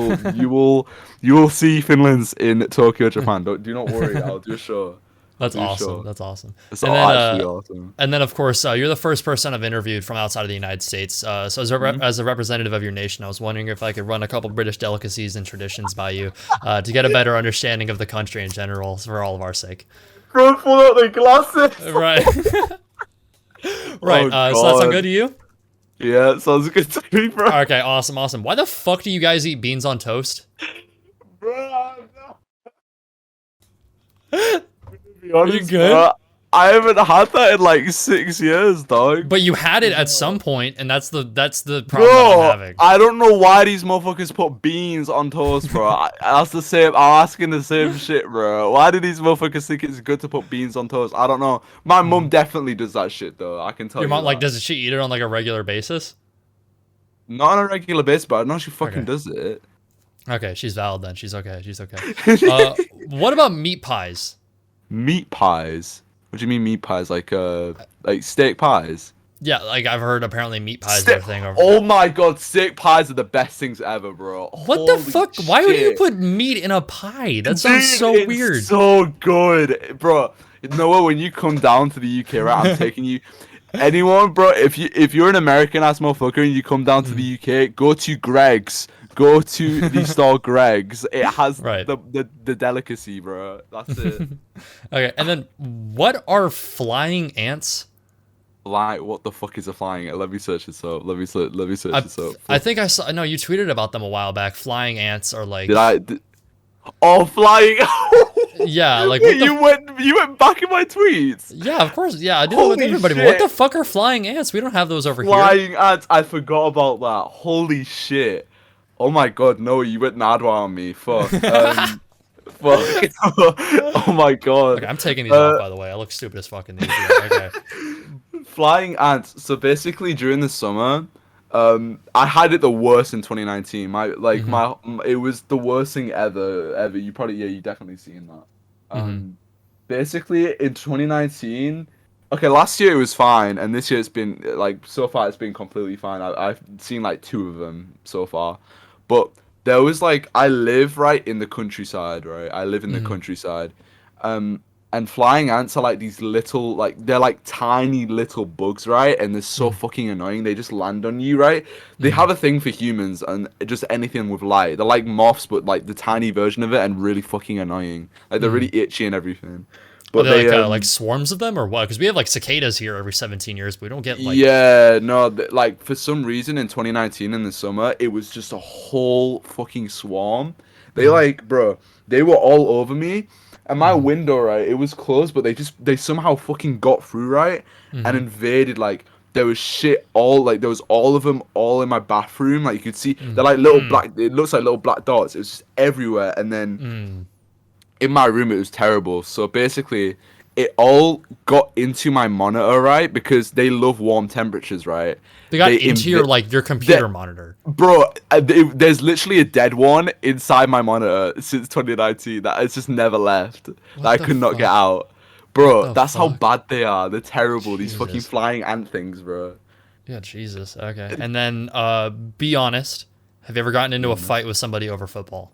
Speaker 2: will see Finland's in Tokyo, Japan. Do not worry. I'll do a show. I'll
Speaker 1: That's
Speaker 2: do a
Speaker 1: awesome.
Speaker 2: show.
Speaker 1: That's awesome.
Speaker 2: It's
Speaker 1: And then,
Speaker 2: actually awesome.
Speaker 1: of course, you're the first person I've interviewed from outside of the United States. So as a representative of your nation, I was wondering if I could run a couple British delicacies and traditions by you, to get a better understanding of the country in general, for all of our sake.
Speaker 2: Go pull out the glasses.
Speaker 1: Right. Right.
Speaker 2: Oh,
Speaker 1: So that sound
Speaker 2: God.
Speaker 1: good to you?
Speaker 2: Yeah, it sounds good to me, bro.
Speaker 1: Okay. Awesome. Awesome. Why the fuck do you guys eat beans on toast?
Speaker 2: Bro, no. Be honest,
Speaker 1: good?
Speaker 2: bro, I haven't had that in like 6 years, dog.
Speaker 1: But you had it at some point, and that's the problem that I'm
Speaker 2: Bro,
Speaker 1: having.
Speaker 2: I don't know why these motherfuckers put beans on toast, bro. That's the same. I'm asking the same shit, bro. Why do these motherfuckers think it's good to put beans on toast? I don't know. My mum definitely does that shit, though. I can tell
Speaker 1: Your
Speaker 2: you
Speaker 1: mom, like,
Speaker 2: that.
Speaker 1: does she eat it on like a regular basis?
Speaker 2: Not on a regular basis, but I know she fucking
Speaker 1: Okay.
Speaker 2: does it.
Speaker 1: Okay, she's valid then. She's okay. She's okay. What about meat pies?
Speaker 2: Meat pies. What do you mean meat pies? Like steak pies?
Speaker 1: Yeah, like I've heard apparently meat pies
Speaker 2: Steak-
Speaker 1: are a thing over
Speaker 2: Oh my god, steak pies are the best things ever, bro.
Speaker 1: What the
Speaker 2: Holy
Speaker 1: fuck? Why would you
Speaker 2: shit.
Speaker 1: put meat in a pie? That sounds
Speaker 2: Dude,
Speaker 1: so
Speaker 2: it's
Speaker 1: weird.
Speaker 2: so good, bro. Noah, when you come down to the UK, right? I'm taking you. Anyone, bro? If you're an American ass motherfucker and you come down to the UK, go to Greg's. Go to the store Greg's. It has
Speaker 1: Right.
Speaker 2: the delicacy, bro. That's it.
Speaker 1: Okay, and then what are flying ants?
Speaker 2: Like, what the fuck is a flying ant? Let me search this up. Let me search this up.
Speaker 1: I think I saw. No, you tweeted about them a while back. Flying ants are like.
Speaker 2: Oh, flying!
Speaker 1: Yeah, like
Speaker 2: Wait,
Speaker 1: what the
Speaker 2: you went back in my tweets.
Speaker 1: Yeah, of course. Yeah, I do it with
Speaker 2: Holy
Speaker 1: everybody. But what
Speaker 2: shit.
Speaker 1: the fuck are flying ants? We don't have those over here.
Speaker 2: Flying ants. I forgot about that. Holy shit. Oh my god, no, you went Nadwa on me. Fuck. Fuck. Oh my god.
Speaker 1: Okay, I'm taking these off, by the way. I look stupid as fuck in these. Yeah, okay.
Speaker 2: Flying ants. So basically, during the summer, I had it the worst in 2019. It was the worst thing ever. You you definitely seen that. Basically in 2019. Okay, last year it was fine, and this year it's been like so far it's been completely fine. I've seen like 2 of them so far, but there was like I live right in the countryside, right? I live in the countryside, and flying ants are like these little they're like tiny little bugs, right? And they're so fucking annoying. They just land on you, right? They have a thing for humans and just anything with light. They're like moths, but like the tiny version of it, and really fucking annoying. Like they're really itchy and everything.
Speaker 1: Are
Speaker 2: But
Speaker 1: they like swarms of them or what? Because we have like cicadas here every 17 years, but we don't get like.
Speaker 2: Yeah, no, like for some reason in 2019 in the summer, it was just a whole fucking swarm. Bro, they were all over me, and my window, right, it was closed, but they somehow fucking got through, right, and invaded like there was shit all like there was all of them all in my bathroom. Like you could see they're
Speaker 1: Mm.
Speaker 2: like little
Speaker 1: Mm.
Speaker 2: black. It looks like little black dots. It was just everywhere. And then
Speaker 1: Mm.
Speaker 2: in my room it was terrible. So basically, it all got into my monitor, right? Because they love warm temperatures, right?
Speaker 1: They got into your like your
Speaker 2: They,
Speaker 1: computer monitor.
Speaker 2: bro, there's literally a dead one inside my monitor since 2019 that it's just never left. That
Speaker 1: What
Speaker 2: I
Speaker 1: the
Speaker 2: could not get
Speaker 1: fuck?
Speaker 2: out.
Speaker 1: What
Speaker 2: Bro,
Speaker 1: the
Speaker 2: that's how
Speaker 1: fuck?
Speaker 2: bad they are. They're terrible. These fucking
Speaker 1: Jesus.
Speaker 2: flying ant things, bro.
Speaker 1: Yeah, Jesus. Okay. And then be honest. Have you ever gotten into a fight with somebody over football?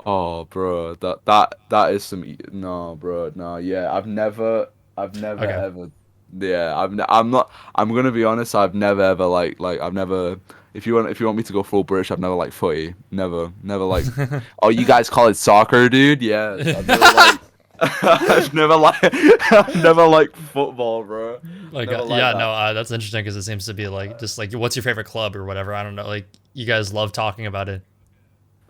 Speaker 2: Oh, bro, that is some no, bro, no, yeah, I've never
Speaker 1: Okay.
Speaker 2: ever, yeah, I'm not, I'm gonna be honest, I've never ever I've never, if you want me to go full British, I've never liked footy, never like, oh, you guys call it soccer, dude? Yes, I've never like, I've never liked football, bro,
Speaker 1: Like
Speaker 2: never liked
Speaker 1: yeah,
Speaker 2: that.
Speaker 1: no, that's interesting because it seems to be like just like what's your favorite club or whatever. I don't know. Like you guys love talking about it.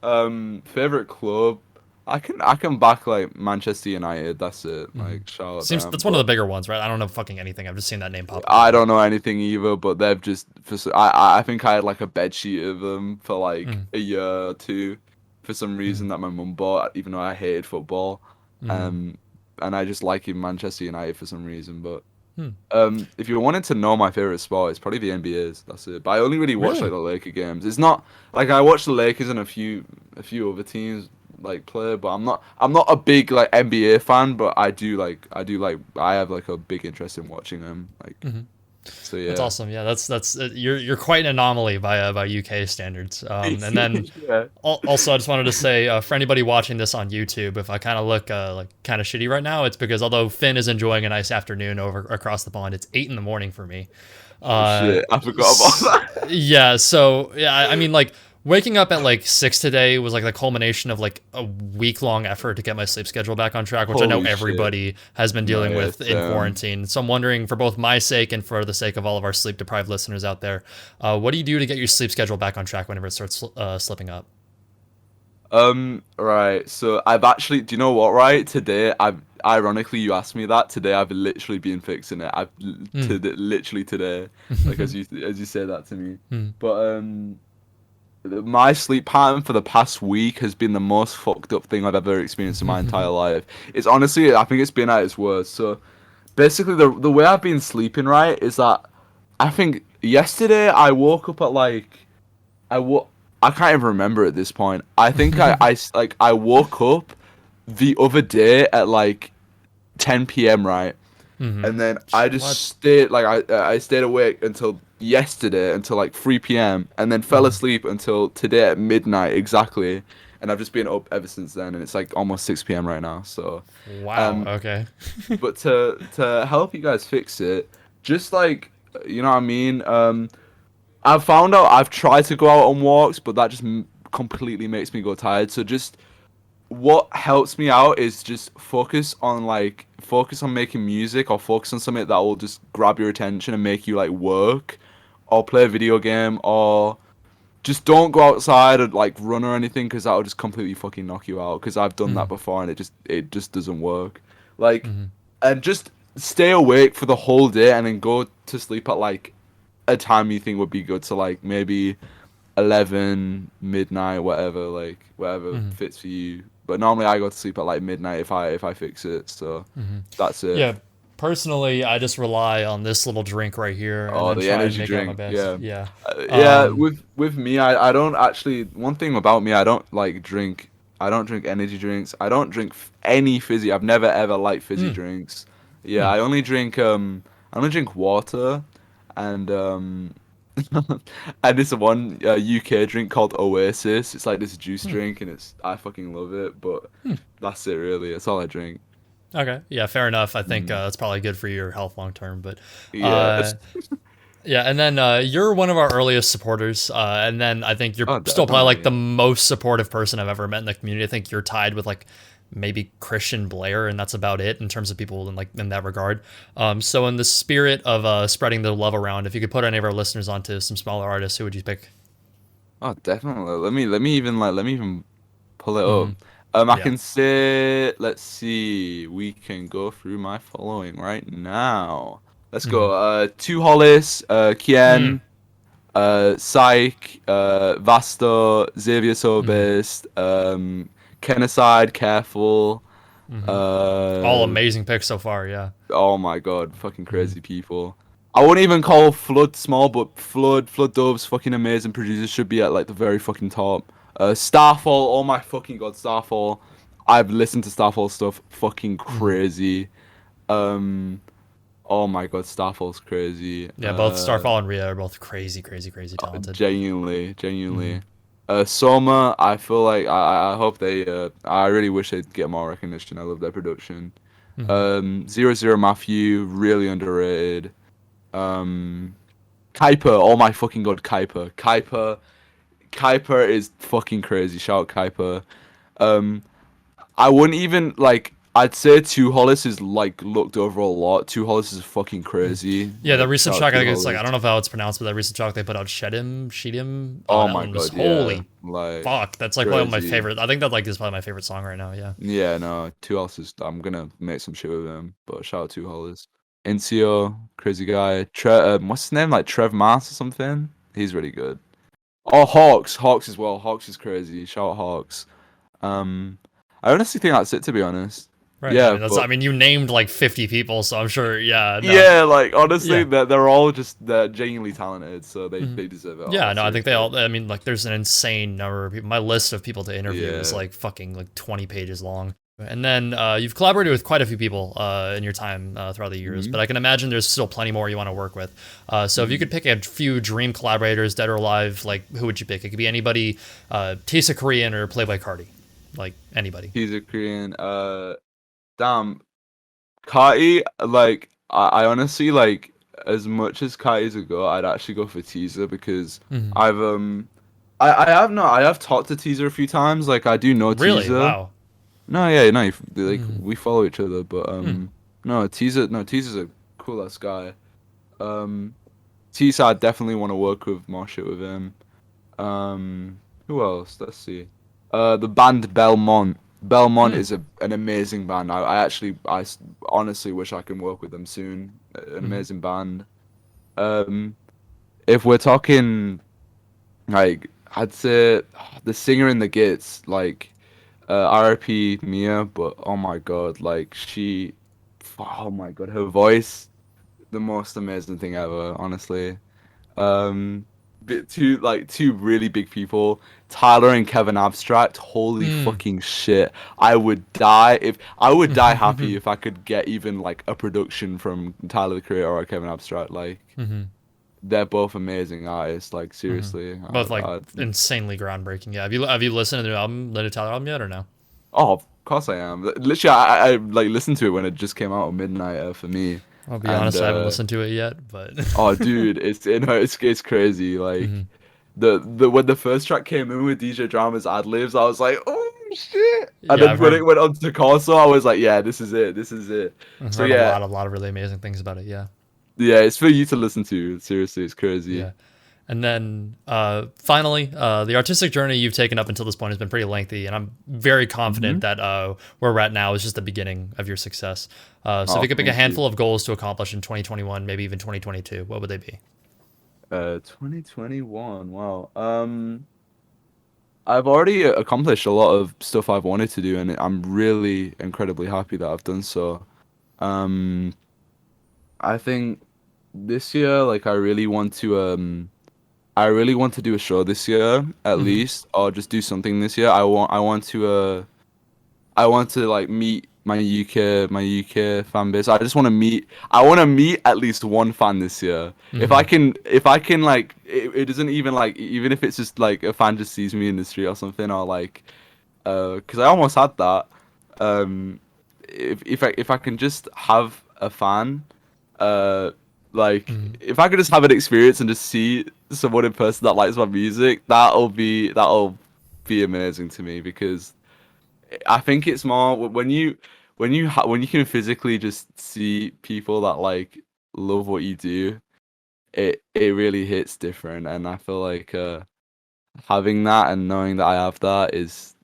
Speaker 2: Favorite club, I can back like Manchester United. That's it.
Speaker 1: Hmm.
Speaker 2: Like shout out
Speaker 1: Seems
Speaker 2: them.
Speaker 1: that's one of the
Speaker 2: But
Speaker 1: bigger ones, right? I don't know fucking anything. I've just seen that name pop up a
Speaker 2: I
Speaker 1: lot.
Speaker 2: don't know anything either. But they've just I think I had like a bed sheet of them for like
Speaker 1: Mm.
Speaker 2: a year or two, for some reason
Speaker 1: Mm.
Speaker 2: that my mum bought, even though I hated football.
Speaker 1: Mm.
Speaker 2: Um, and I just like in Manchester United for some reason. But
Speaker 1: Mm.
Speaker 2: if you wanted to know my favorite sport, it's probably the NBA's. That's it. But I only really watch like
Speaker 1: Really?
Speaker 2: the Laker games. It's not like I watch the Lakers and a few other teams like play, but I'm not a big like NBA fan. But I have like a big interest in watching them. Like
Speaker 1: Hmm.
Speaker 2: so,
Speaker 1: That's
Speaker 2: yeah.
Speaker 1: awesome. Yeah, that's you're quite an anomaly by UK standards. And then
Speaker 2: Yeah.
Speaker 1: also, I just wanted to say for anybody watching this on YouTube, if I kind of look like kind of shitty right now, it's because although Finn is enjoying a nice afternoon over across the pond, it's 8 in the morning for me.
Speaker 2: Oh
Speaker 1: Uh,
Speaker 2: shit! I forgot about that.
Speaker 1: yeah, so yeah, I mean, like waking up at like 6 today was like the culmination of like a week long effort to get my sleep schedule back on track, which I know
Speaker 2: Holy shit!
Speaker 1: everybody has been
Speaker 2: No,
Speaker 1: dealing
Speaker 2: yeah,
Speaker 1: with in quarantine. So I'm wondering, for both my sake and for the sake of all of our sleep deprived listeners out there, what do you do to get your sleep schedule back on track whenever it starts slipping up?
Speaker 2: Right. So I've actually, do you know what, right? Today, ironically, you asked me that. Today, I've literally been fixing it.
Speaker 1: Mm.
Speaker 2: Literally today, like as you say that to me.
Speaker 1: Mm.
Speaker 2: But my sleep pattern for the past week has been the most fucked up thing I've ever experienced in my entire life. It's honestly, I think it's been at its worst. So basically, the way I've been sleeping, right, is that I think yesterday I woke up at like I wo- I can't even remember at this point. I think I woke up the other day at like 10 p.m., right?
Speaker 1: Hmm.
Speaker 2: And then I just
Speaker 1: What?
Speaker 2: stayed like I stayed awake until yesterday until like 3 p.m. and then fell
Speaker 1: Mm.
Speaker 2: asleep until today at midnight exactly. And I've just been up ever since then, and it's like almost 6 p.m. right now. So,
Speaker 1: Wow.
Speaker 2: um,
Speaker 1: Okay.
Speaker 2: but to help you guys fix it, just like you know what I mean. I've found out I've tried to go out on walks, but that just completely makes me go tired. So just what helps me out is just focus on making music or focus on something that will just grab your attention and make you like work or play a video game or just don't go outside or like run or anything because that will just completely fucking knock you out because I've done that
Speaker 1: Mm.
Speaker 2: before and it just doesn't work. Like
Speaker 1: Hmm.
Speaker 2: and just stay awake for the whole day and then go to sleep at like a time you think would be good. So like maybe 11 midnight, whatever, like whatever
Speaker 1: Hmm.
Speaker 2: fits for you. But normally I go to sleep at like midnight if I fix it. So
Speaker 1: Hmm.
Speaker 2: that's it.
Speaker 1: Yeah. Personally, I just rely on this little drink right here and
Speaker 2: Oh,
Speaker 1: then
Speaker 2: the
Speaker 1: try and
Speaker 2: energy
Speaker 1: make it out my
Speaker 2: drink.
Speaker 1: best.
Speaker 2: Yeah.
Speaker 1: Yeah.
Speaker 2: Yeah,
Speaker 1: Um.
Speaker 2: with me, I don't actually. One thing about me, I don't like drink. I don't drink energy drinks. I don't drink any fizzy. I've never ever liked fizzy
Speaker 1: Mm.
Speaker 2: drinks. Yeah,
Speaker 1: Mm.
Speaker 2: I only drink water, and and this one UK drink called Oasis. It's like this juice
Speaker 1: Mm.
Speaker 2: drink, and I fucking love it. But
Speaker 1: Mm.
Speaker 2: that's it really. That's all I drink.
Speaker 1: Okay. Yeah, fair enough. I think
Speaker 2: Mm.
Speaker 1: that's probably good for your health long term. But
Speaker 2: Yeah.
Speaker 1: uh, yeah, and then you're one of our earliest supporters. And then I think you're
Speaker 2: Oh,
Speaker 1: still probably like the
Speaker 2: definitely.
Speaker 1: most supportive person I've ever met in the community. I think you're tied with like maybe Christian Blair, and that's about it in terms of people in like in that regard. So in the spirit of spreading the love around, if you could put any of our listeners onto some smaller artists, who would you pick?
Speaker 2: Oh, definitely. Let me even pull it
Speaker 1: Hmm.
Speaker 2: up. I
Speaker 1: Yeah.
Speaker 2: can say, let's see, we can go through my following right now. Let's
Speaker 1: Hmm.
Speaker 2: go. Two Hollis,
Speaker 1: Mm.
Speaker 2: Kien, Psych, Vasto, Xavier
Speaker 1: Hmm.
Speaker 2: Sobist, Kenocide, Careful.
Speaker 1: Hmm. All
Speaker 2: Uh,
Speaker 1: amazing picks so far. Yeah.
Speaker 2: oh my god, fucking
Speaker 1: Hmm.
Speaker 2: crazy people. I wouldn't even call Flood small, but Flood Dove's fucking amazing producers should be at like the very fucking top. Starfall, oh my fucking god, Starfall. I've listened to Starfall stuff, fucking
Speaker 1: Hmm.
Speaker 2: crazy. Um, oh my god, Starfall's crazy.
Speaker 1: Yeah. Both Starfall and Rhea are both crazy, crazy, crazy talented.
Speaker 2: Genuinely,
Speaker 1: Hmm.
Speaker 2: genuinely. Soma, I feel like I hope they I really wish they'd get more recognition. I love their production.
Speaker 1: Hmm.
Speaker 2: Zero Zero Matthew, really underrated. Um, Kuiper, oh my fucking god, Kuiper is fucking crazy. Shout out Kuiper. Um, I wouldn't even like. I'd say Two Hollis is like looked over a lot. Two Hollis is fucking crazy.
Speaker 1: Yeah, the
Speaker 2: Like
Speaker 1: recent
Speaker 2: shout out
Speaker 1: track, I
Speaker 2: Two
Speaker 1: think it's like, I
Speaker 2: Hollis.
Speaker 1: don't know how it's pronounced, but that recent track they put out, Shedim.
Speaker 2: Oh
Speaker 1: That
Speaker 2: my
Speaker 1: one was
Speaker 2: god, yeah,
Speaker 1: holy
Speaker 2: like
Speaker 1: fuck. That's like one of my
Speaker 2: crazy.
Speaker 1: favorite. I think that like is probably my favorite song right now. Yeah.
Speaker 2: Yeah, no, Two Hollis is. I'm gonna make some shit with him. But shout out Two Hollis. Incio, crazy guy. What's his name? Like Trev Mass or something. He's really good. Oh, Hawks as well. Hawks is crazy. Shout out Hawks. Um, I honestly think that's it, to be honest.
Speaker 1: Right. I
Speaker 2: Yeah,
Speaker 1: mean, that's.
Speaker 2: but
Speaker 1: I mean, you named like 50 people, so I'm sure. Yeah. No.
Speaker 2: yeah, like honestly,
Speaker 1: Yeah.
Speaker 2: they're all just they're genuinely talented, so
Speaker 1: Mhm.
Speaker 2: they deserve it
Speaker 1: Yeah,
Speaker 2: all.
Speaker 1: no, I think they
Speaker 2: Seriously.
Speaker 1: all. I mean, like, there's an insane number of people. My list of people to interview is
Speaker 2: Yeah.
Speaker 1: like fucking like 20 pages long. And then you've collaborated with quite a few people in your time throughout the years, but
Speaker 2: hmm
Speaker 1: I can imagine there's still plenty more you want to work with. So if you
Speaker 2: hmm
Speaker 1: could pick a few dream collaborators, dead or alive, like who would you pick? It could be anybody, Tisa Korean or Playboy Cardi, like anybody.
Speaker 2: He's a Korean. Damn. Kati, like I honestly like as much as Kati's a go, I'd actually go for Teaser because
Speaker 1: Hmm.
Speaker 2: I've I have talked to Teaser a few times. Like I do know
Speaker 1: Really?
Speaker 2: Teaser.
Speaker 1: Wow.
Speaker 2: No, yeah, no, like
Speaker 1: Hmm.
Speaker 2: we follow each other, but
Speaker 1: Hmm.
Speaker 2: no, Teaser's a cool ass guy. Um, Teaser, I definitely want to work with more shit with him. Who else? Let's see. The band Belmont. Belmont
Speaker 1: Hmm.
Speaker 2: is an amazing band. Honestly wish I can work with them soon. An
Speaker 1: Hmm.
Speaker 2: amazing band. Um, if we're talking like, I'd say the singer in the Gits, like, RIP Mia, but oh my god, like oh my god, her voice, the most amazing thing ever, honestly. Um, two really big people, Tyler and Kevin Abstract. Holy
Speaker 1: Hmm.
Speaker 2: fucking shit! I would die happy
Speaker 1: Hmm.
Speaker 2: if I could get even like a production from Tyler the Creator or Kevin Abstract. Like
Speaker 1: Hmm.
Speaker 2: they're both amazing artists. Like
Speaker 1: Hmm.
Speaker 2: seriously,
Speaker 1: Both like insanely groundbreaking. Yeah. Have you listened to the new album, the new Tyler album yet, or no?
Speaker 2: oh, of course I am. Literally, I like listened to it when it just came out at midnight for me,
Speaker 1: I'll be
Speaker 2: and
Speaker 1: honest, I haven't listened to it yet, but.
Speaker 2: oh, dude, it's crazy. Like
Speaker 1: Mhm.
Speaker 2: the when the first track came in with DJ Drama's ad libs, I was like, oh shit. And
Speaker 1: Yeah,
Speaker 2: then
Speaker 1: I've
Speaker 2: when it
Speaker 1: heard
Speaker 2: went on to Corso, I was like, yeah, this is it, this is it.
Speaker 1: I've
Speaker 2: So
Speaker 1: heard
Speaker 2: yeah,
Speaker 1: a lot of really amazing things about it. Yeah,
Speaker 2: yeah, it's for you to listen to. Seriously, it's crazy.
Speaker 1: yeah. And then finally, the artistic journey you've taken up until this point has been pretty lengthy, and I'm very confident
Speaker 2: hmm
Speaker 1: that where we're at now is just the beginning of your success. So if you
Speaker 2: Oh,
Speaker 1: could pick a
Speaker 2: thank you.
Speaker 1: handful of goals to accomplish in 2021, maybe even 2022, what would they be?
Speaker 2: 2021. Wow. I've already accomplished a lot of stuff I've wanted to do, and I'm really incredibly happy that I've done so. Um, I think this year, like, I really want to do a show this year, at
Speaker 1: Hmm.
Speaker 2: least, or just do something this year. I want to like meet my UK fan base. I want to meet at least one fan this year.
Speaker 1: Hmm.
Speaker 2: If I can like, it doesn't even like, even if it's just like a fan just sees me in the street or something, or like, because I almost had that. Um, if I can just have a fan, uh, like
Speaker 1: Hmm.
Speaker 2: if I could just have an experience and just see someone in person that likes my music, that'll be amazing to me because I think it's more when you can physically just see people that like love what you do, it really hits different, and I feel like having that and knowing that I have that is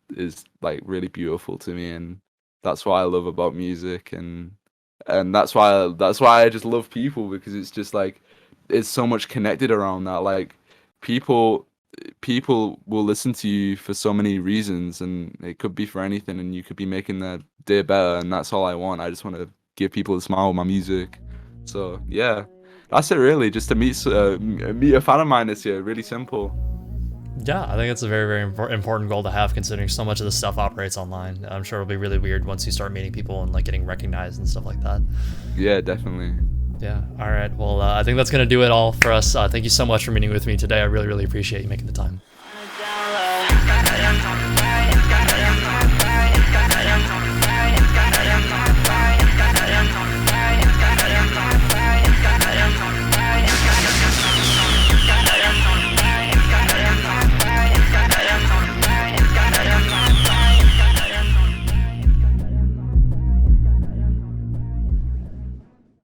Speaker 2: like really beautiful to me, and that's what I love about music, and and that's why I just love people, because it's just like it's so much connected around that. Like people people will listen to you for so many reasons, and it could be for anything, and you could be making their day better, and that's all I want. I just want to give people a smile with my music. So yeah, that's it really. Just to meet a fan of mine this year. Really simple.
Speaker 1: Yeah, I think it's a very, very important goal to have, considering so much of this stuff operates online. I'm sure it'll be really weird once you start meeting people and like getting recognized and stuff like that.
Speaker 2: Yeah, definitely.
Speaker 1: Yeah. All right. Well, I think that's gonna do it all for us. Thank you so much for meeting with me today. I really, really appreciate you making the time.